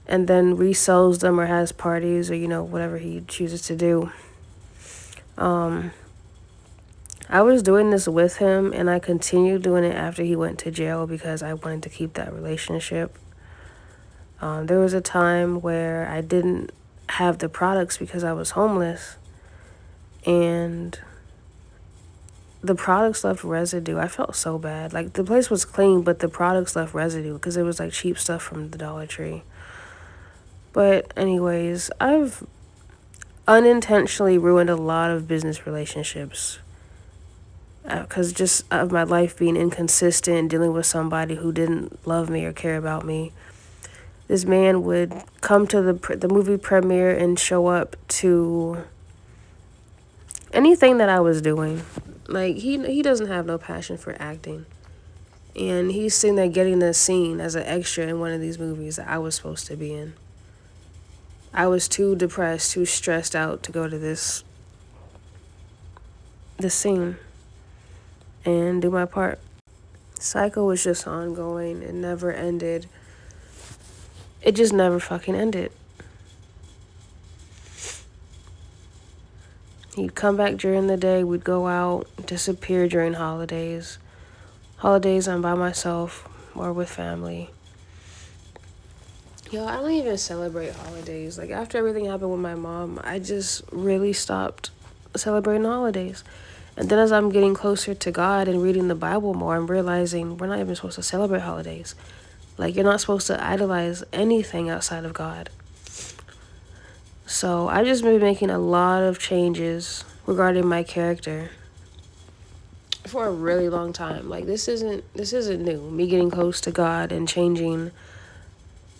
[SPEAKER 1] and then resells them or has parties or, you know, whatever he chooses to do. I was doing this with him and I continued doing it after he went to jail because I wanted to keep that relationship. There was a time where I didn't have the products because I was homeless and the products left residue. I felt so bad. Like, the place was clean, but the products left residue because it was like cheap stuff from the Dollar Tree. But anyways, I've unintentionally ruined a lot of business relationships because just of my life being inconsistent, dealing with somebody who didn't love me or care about me. This man would come to the movie premiere and show up to anything that I was doing. Like, he doesn't have no passion for acting. And he's sitting there getting the scene as an extra in one of these movies that I was supposed to be in. I was too depressed, too stressed out to go to this scene and do my part. Cycle was just ongoing. It never ended. It just never fucking ended. He'd come back during the day, we'd go out, disappear during holidays. Holidays I'm by myself or with family. Yo, I don't even celebrate holidays. Like, after everything happened with my mom, I just really stopped celebrating holidays. And then as I'm getting closer to God and reading the Bible more, I'm realizing we're not even supposed to celebrate holidays. Like, you're not supposed to idolize anything outside of God. So I've just been making a lot of changes regarding my character for a really long time. Like, this isn't new. Me getting close to God and changing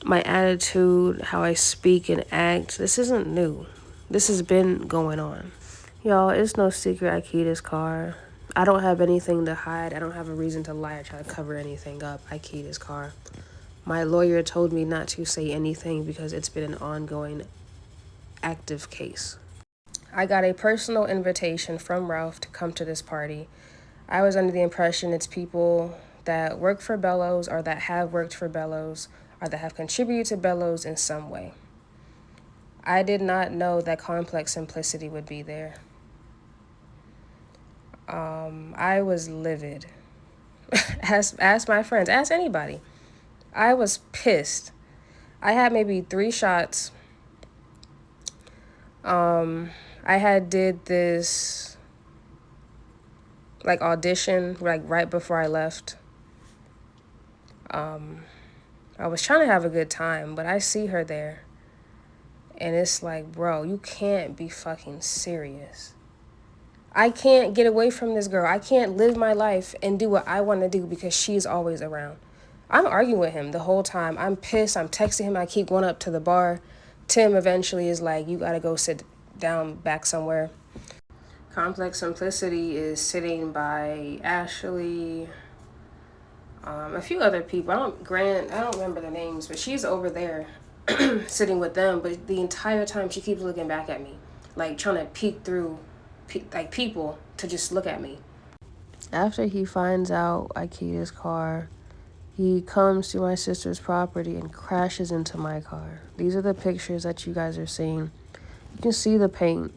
[SPEAKER 1] my attitude, how I speak and act, this isn't new. This has been going on. Y'all, it's no secret I keyed his car. I don't have anything to hide. I don't have a reason to lie or try to cover anything up. I keyed his car. My lawyer told me not to say anything because it's been an ongoing active case. I got a personal invitation from Ralph to come to this party. I was under the impression it's people that work for Bellows or that have worked for Bellows or that have contributed to Bellows in some way. I did not know that Complex Simplicity would be there. I was livid. Ask my friends, ask anybody. I was pissed. I had maybe 3 shots. I had did this like audition like right before I left. I was trying to have a good time, but I see her there. And it's like, bro, you can't be fucking serious. I can't get away from this girl. I can't live my life and do what I want to do because she's always around. I'm arguing with him the whole time. I'm pissed. I'm texting him. I keep going up to the bar. Tim eventually is like, you got to go sit down back somewhere. Complex Simplicity is sitting by Ashley, a few other people. I don't remember the names, but she's over there sitting with them. But the entire time she keeps looking back at me, like trying to peek through like people to just look at me. After he finds out I keyed his car, he comes to my sister's property and crashes into my car. These are the pictures that you guys are seeing. You can see the paint.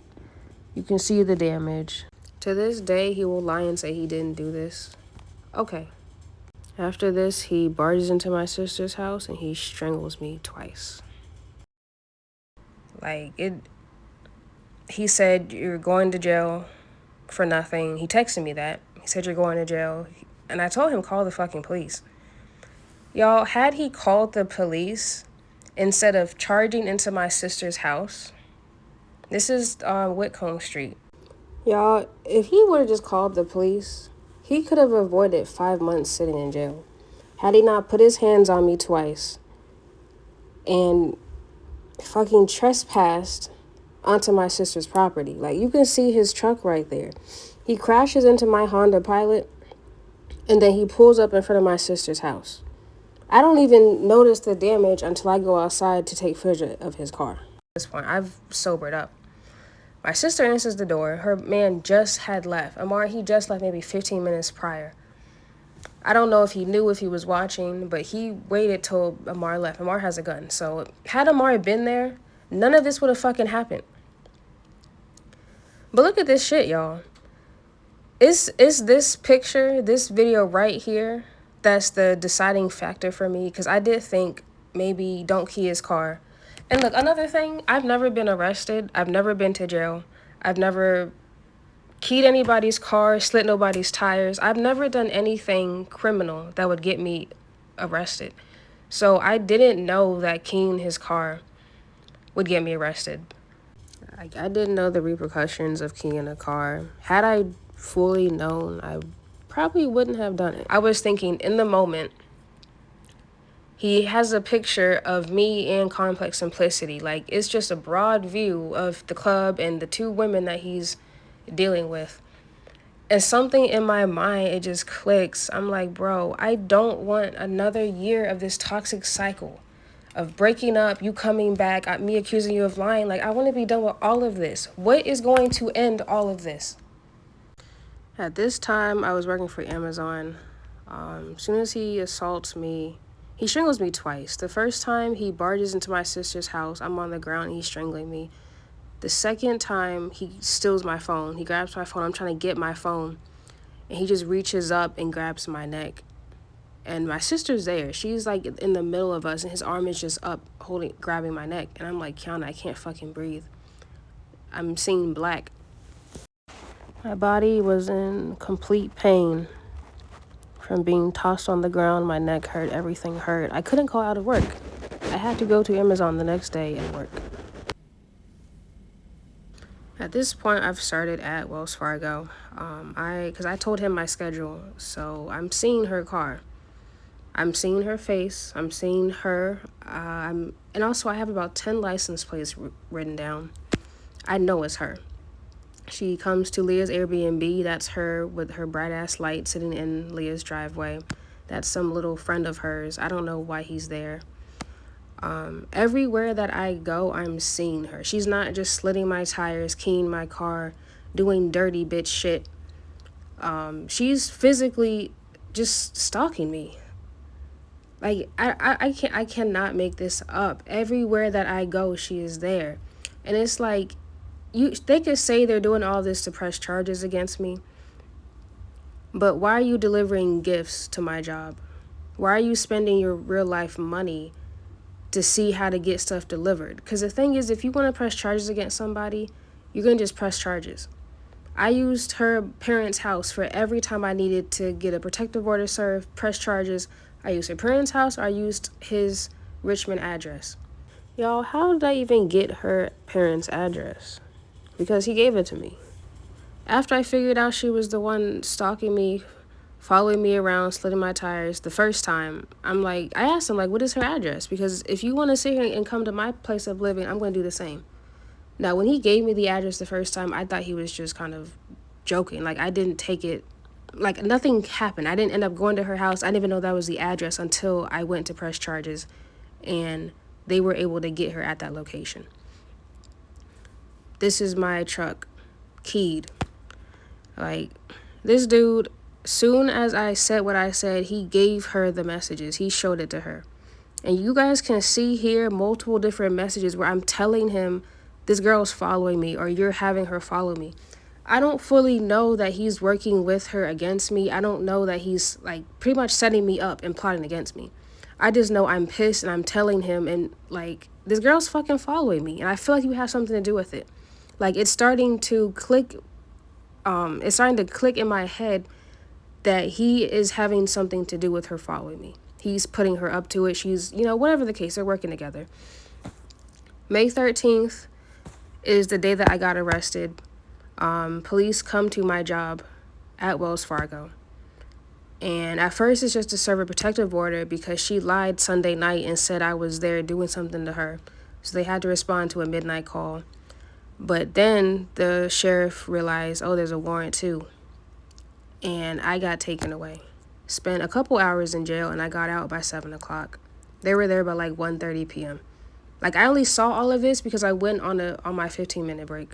[SPEAKER 1] You can see the damage. To this day, he will lie and say he didn't do this. Okay. After this, he barges into my sister's house and he strangles me twice. He said, you're going to jail for nothing. He texted me that. He said, you're going to jail. And I told him, call the fucking police. Y'all, had he called the police instead of charging into my sister's house, this is Whitcomb Street. Y'all, if he would have just called the police, he could have avoided 5 months sitting in jail. Had he not put his hands on me twice and fucking trespassed onto my sister's property. Like, you can see his truck right there. He crashes into my Honda Pilot, and then he pulls up in front of my sister's house. I don't even notice the damage until I go outside to take footage of his car. At this point, I've sobered up. My sister answers the door. Her man just had left. Amar, he just left maybe 15 minutes prior. I don't know if he knew if he was watching, but he waited till Amar left. Amar has a gun. So had Amar been there, none of this would have fucking happened. But look at this shit, y'all. Is this picture, this video right here, that's the deciding factor for me? Because I did think maybe don't key his car. And look, another thing, I've never been arrested. I've never been to jail. I've never keyed anybody's car, slit nobody's tires. I've never done anything criminal that would get me arrested. So I didn't know that keying his car would get me arrested. I didn't know the repercussions of keying a car. Had I fully known, I probably wouldn't have done it. I was thinking in the moment, he has a picture of me and Complex Simplicity. Like, it's just a broad view of the club and the two women that he's dealing with. And something in my mind, it just clicks. I'm like, bro, I don't want another year of this toxic cycle of breaking up, you coming back, me accusing you of lying. Like, I want to be done with all of this. What is going to end all of this? At this time, I was working for Amazon. As soon as he assaults me, he strangles me twice. The first time, he barges into my sister's house. I'm on the ground and he's strangling me. The second time, he steals my phone. He grabs my phone. I'm trying to get my phone. And he just reaches up and grabs my neck. And my sister's there. She's like in the middle of us and his arm is just up grabbing my neck. And I'm like, Kiana, I can't fucking breathe. I'm seeing black. My body was in complete pain from being tossed on the ground. My neck hurt. Everything hurt. I couldn't call out of work. I had to go to Amazon the next day and work. At this point, I've started at Wells Fargo. Because I told him my schedule. So I'm seeing her car. I'm seeing her face. I'm seeing her. And also, I have about 10 license plates written down. I know it's her. She comes to Leah's Airbnb. That's her with her bright-ass light sitting in Leah's driveway. That's some little friend of hers. I don't know why he's there. Everywhere that I go, I'm seeing her. She's not just slitting my tires, keying my car, doing dirty bitch shit. She's physically just stalking me. Like, I cannot make this up. Everywhere that I go, she is there. And it's like, they could say they're doing all this to press charges against me. But why are you delivering gifts to my job? Why are you spending your real life money to see how to get stuff delivered? Because the thing is, if you want to press charges against somebody, you're going to just press charges. I used her parents' house for every time I needed to get a protective order served, press charges. I used her parents' house, or I used his Richmond address. Y'all, how did I even get her parents' address? Because he gave it to me. After I figured out she was the one stalking me, following me around, slitting my tires the first time, I asked him, like, what is her address? Because if you want to sit here and come to my place of living, I'm going to do the same. Now, when he gave me the address the first time, I thought he was just kind of joking. Like, I didn't take it, like, nothing happened. I didn't end up going to her house. I didn't even know that was the address until I went to press charges, and they were able to get her at that location. This is my truck, keyed. Like, this dude, soon as I said what I said, he gave her the messages. He showed it to her. And you guys can see here multiple different messages where I'm telling him, this girl's following me, or you're having her follow me. I don't fully know that he's working with her against me. I don't know that he's, like, pretty much setting me up and plotting against me. I just know I'm pissed, and I'm telling him, and, like, this girl's fucking following me, and I feel like you have something to do with it. Like, it's starting to click in my head that he is having something to do with her following me. He's putting her up to it. She's, whatever the case, they're working together. May 13th is the day that I got arrested. Police come to my job at Wells Fargo. And at first it's just to serve a protective order because she lied Sunday night and said I was there doing something to her. So they had to respond to a midnight call. But then the sheriff realized, oh, there's a warrant too. And I got taken away. Spent a couple hours in jail, and I got out by 7 o'clock. They were there by like 1:30 p.m. Like, I only saw all of this because I went on my 15-minute break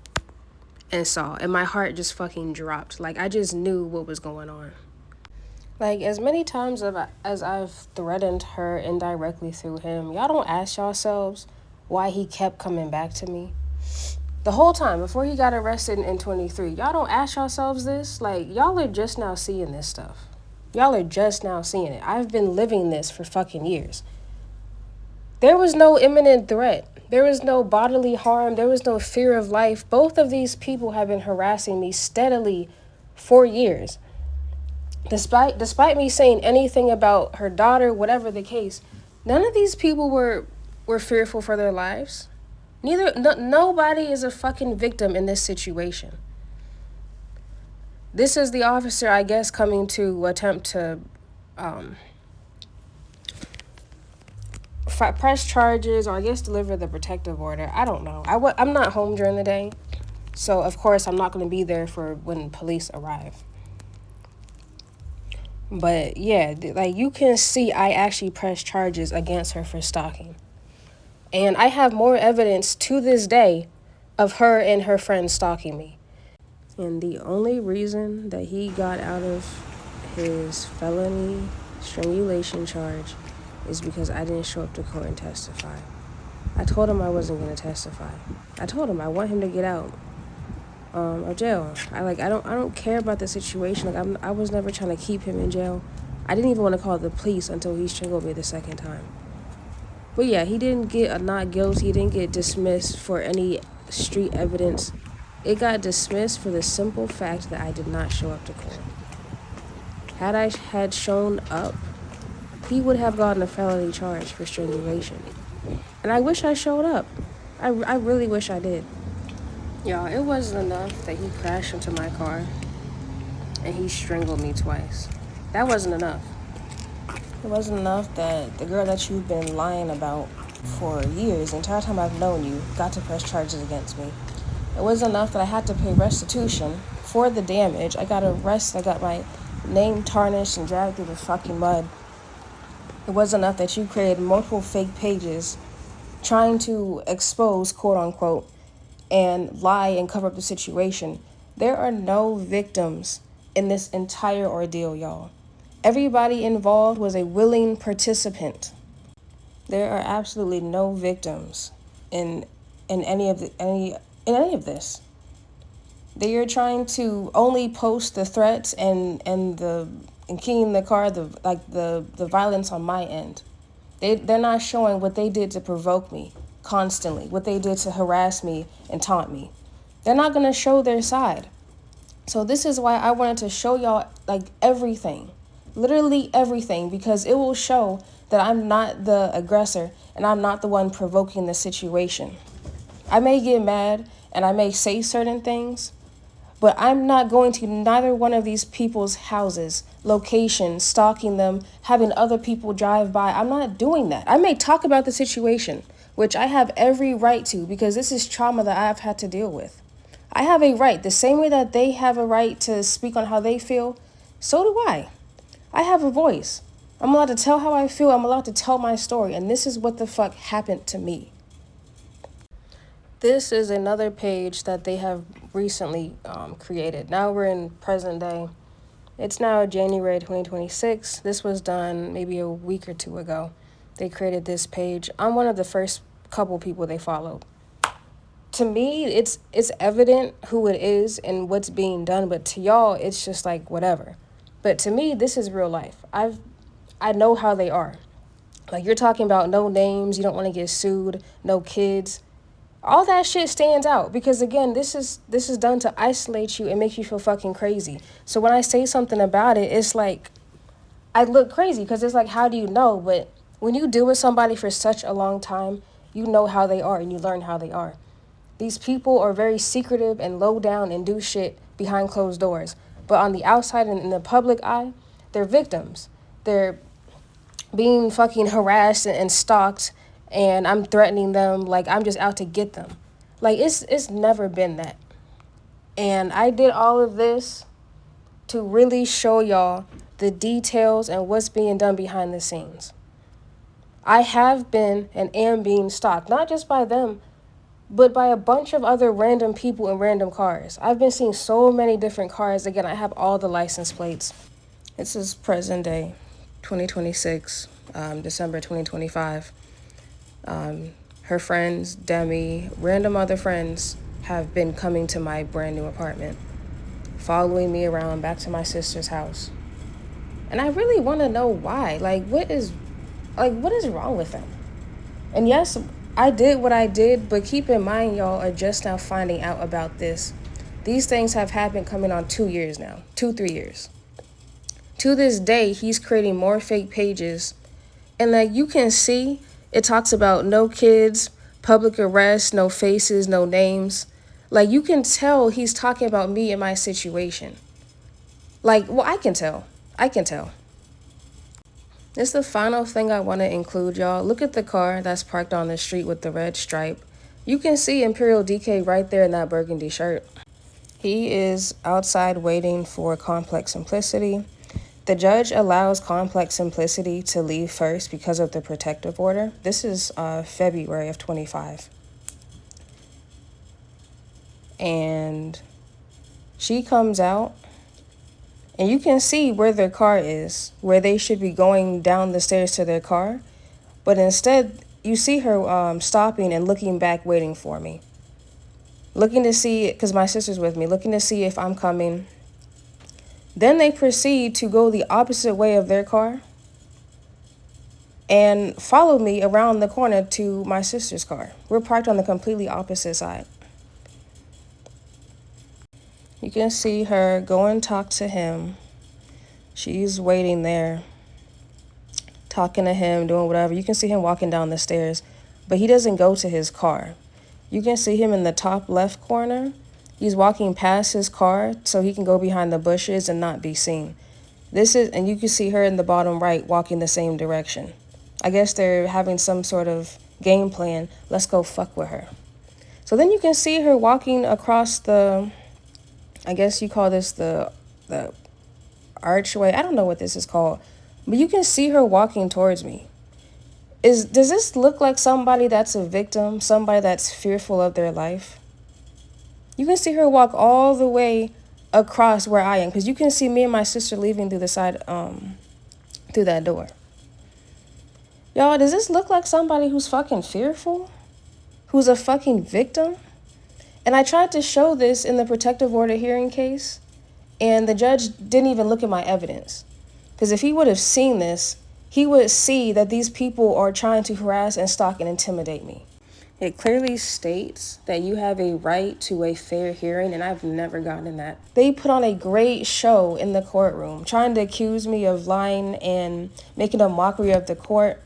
[SPEAKER 1] and saw. And my heart just fucking dropped. Like, I just knew what was going on. Like, as many times as I've threatened her indirectly through him, y'all don't ask yourselves why he kept coming back to me. The whole time, before he got arrested in 23, y'all don't ask yourselves this? Like, y'all are just now seeing this stuff. Y'all are just now seeing it. I've been living this for fucking years. There was no imminent threat. There was no bodily harm. There was no fear of life. Both of these people have been harassing me steadily for years. Despite me saying anything about her daughter, whatever the case, none of these people were fearful for their lives. Nobody is a fucking victim in this situation. This is the officer, I guess, coming to attempt to press charges, or I guess deliver the protective order. I don't know. I'm not home during the day, so of course I'm not going to be there for when police arrive. But yeah, like, you can see I actually pressed charges against her for stalking. And I have more evidence to this day of her and her friends stalking me. And the only reason that he got out of his felony strangulation charge is because I didn't show up to court and testify. I told him I wasn't going to testify. I told him I want him to get out of jail. I don't care about the situation. Like, I was never trying to keep him in jail. I didn't even want to call the police until he strangled me the second time. But yeah, he didn't get a not guilty. He didn't get dismissed for any street evidence. It got dismissed for the simple fact that I did not show up to court. Had I had shown up, he would have gotten a felony charge for strangulation. And I wish I showed up. I really wish I did. Y'all, it wasn't enough that he crashed into my car and he strangled me twice. That wasn't enough. It wasn't enough that the girl that you've been lying about for years, the entire time I've known you, got to press charges against me. It wasn't enough that I had to pay restitution for the damage. I got arrested. I got my name tarnished and dragged through the fucking mud. It wasn't enough that you created multiple fake pages trying to expose, quote unquote, and lie and cover up the situation. There are no victims in this entire ordeal, y'all. Everybody involved was a willing participant. There are absolutely no victims in any of this. They are trying to only post the threats and keying the car, the violence on my end. They're not showing what they did to provoke me constantly, what they did to harass me and taunt me. They're not gonna show their side. So this is why I wanted to show y'all, like, everything. Literally everything, because it will show that I'm not the aggressor and I'm not the one provoking the situation. I may get mad and I may say certain things, But I'm not going to neither one of these people's houses, locations, stalking them, having other people drive by. I'm not doing that. I may talk about the situation, which I have every right to, because this is trauma that I've had to deal with. I have a right, the same way that they have a right to speak on how they feel, so do I. I have a voice. I'm allowed to tell how I feel. I'm allowed to tell my story. And this is what the fuck happened to me. This is another page that they have recently created. Now we're in present day. It's now January 2026. This was done maybe a week or two ago. They created this page. I'm one of the first couple people they followed. To me, it's evident who it is and what's being done, but to y'all, it's just like whatever. But to me, this is real life. I know how they are. Like, you're talking about no names, you don't want to get sued, no kids. All that shit stands out because, again, this is done to isolate you and make you feel fucking crazy. So when I say something about it, it's like I look crazy because it's like, how do you know? But when you deal with somebody for such a long time, you know how they are and you learn how they are. These people are very secretive and low down and do shit behind closed doors. But on the outside and in the public eye, they're victims. They're being fucking harassed and stalked, and I'm threatening them like I'm just out to get them. Like, it's never been that. And I did all of this to really show y'all the details and what's being done behind the scenes. I have been and am being stalked, not just by them, but by a bunch of other random people in random cars. I've been seeing so many different cars. Again, I have all the license plates. This is present day, 2026, December 2025. Her friends, Demi, random other friends have been coming to my brand new apartment, following me around back to my sister's house. And I really want to know why. What is wrong with them? And yes, I did what I did, but keep in mind, y'all are just now finding out about this. These things have happened coming on 2 years now, 3 years. To this day, he's creating more fake pages. And you can see, it talks about no kids, public arrest, no faces, no names. You can tell he's talking about me and my situation. I can tell. This is the final thing I want to include, y'all. Look at the car that's parked on the street with the red stripe. You can see Imperial DK right there in that burgundy shirt. He is outside waiting for Complex Simplicity. The judge allows Complex Simplicity to leave first because of the protective order. This is February of 25. And she comes out. And you can see where their car is, where they should be going down the stairs to their car. But instead, you see her stopping and looking back, waiting for me. Looking to see, because my sister's with me, looking to see if I'm coming. Then they proceed to go the opposite way of their car and follow me around the corner to my sister's car. We're parked on the completely opposite side. You can see her go and talk to him. She's waiting there, talking to him, doing whatever. You can see him walking down the stairs, but he doesn't go to his car. You can see him in the top left corner. He's walking past his car so he can go behind the bushes and not be seen. And you can see her in the bottom right walking the same direction. I guess they're having some sort of game plan. Let's go fuck with her. So then you can see her walking across I guess you call this the archway. I don't know what this is called. But you can see her walking towards me. Does this look like somebody that's a victim? Somebody that's fearful of their life? You can see her walk all the way across where I am. Because you can see me and my sister leaving through the side, through that door. Y'all, does this look like somebody who's fucking fearful? Who's a fucking victim? And I tried to show this in the protective order hearing case, and the judge didn't even look at my evidence. Because if he would have seen this, he would see that these people are trying to harass and stalk and intimidate me. It clearly states that you have a right to a fair hearing, and I've never gotten that. They put on a great show in the courtroom, trying to accuse me of lying and making a mockery of the court.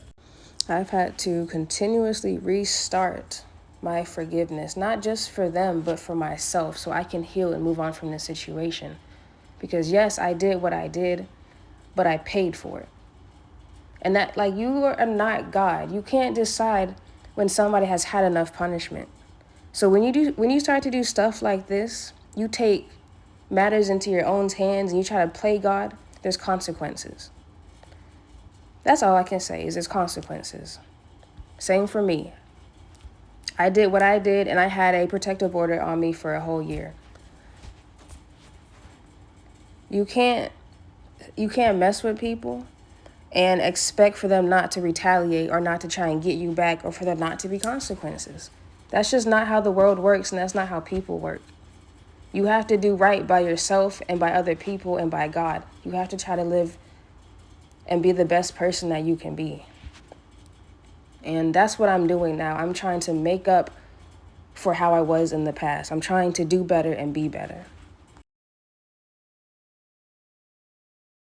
[SPEAKER 1] I've had to continuously restart my forgiveness, not just for them, but for myself, so I can heal and move on from this situation. Because yes, I did what I did, but I paid for it. And that, like, you are not God. You can't decide when somebody has had enough punishment. So when you start to do stuff like this, you take matters into your own hands and you try to play God, there's consequences. That's all I can say, is there's consequences. Same for me. I did what I did, and I had a protective order on me for a whole year. You can't mess with people and expect for them not to retaliate or not to try and get you back or for there not to be consequences. That's just not how the world works, and that's not how people work. You have to do right by yourself and by other people and by God. You have to try to live and be the best person that you can be. And that's what I'm doing now. I'm trying to make up for how I was in the past. I'm trying to do better and be better.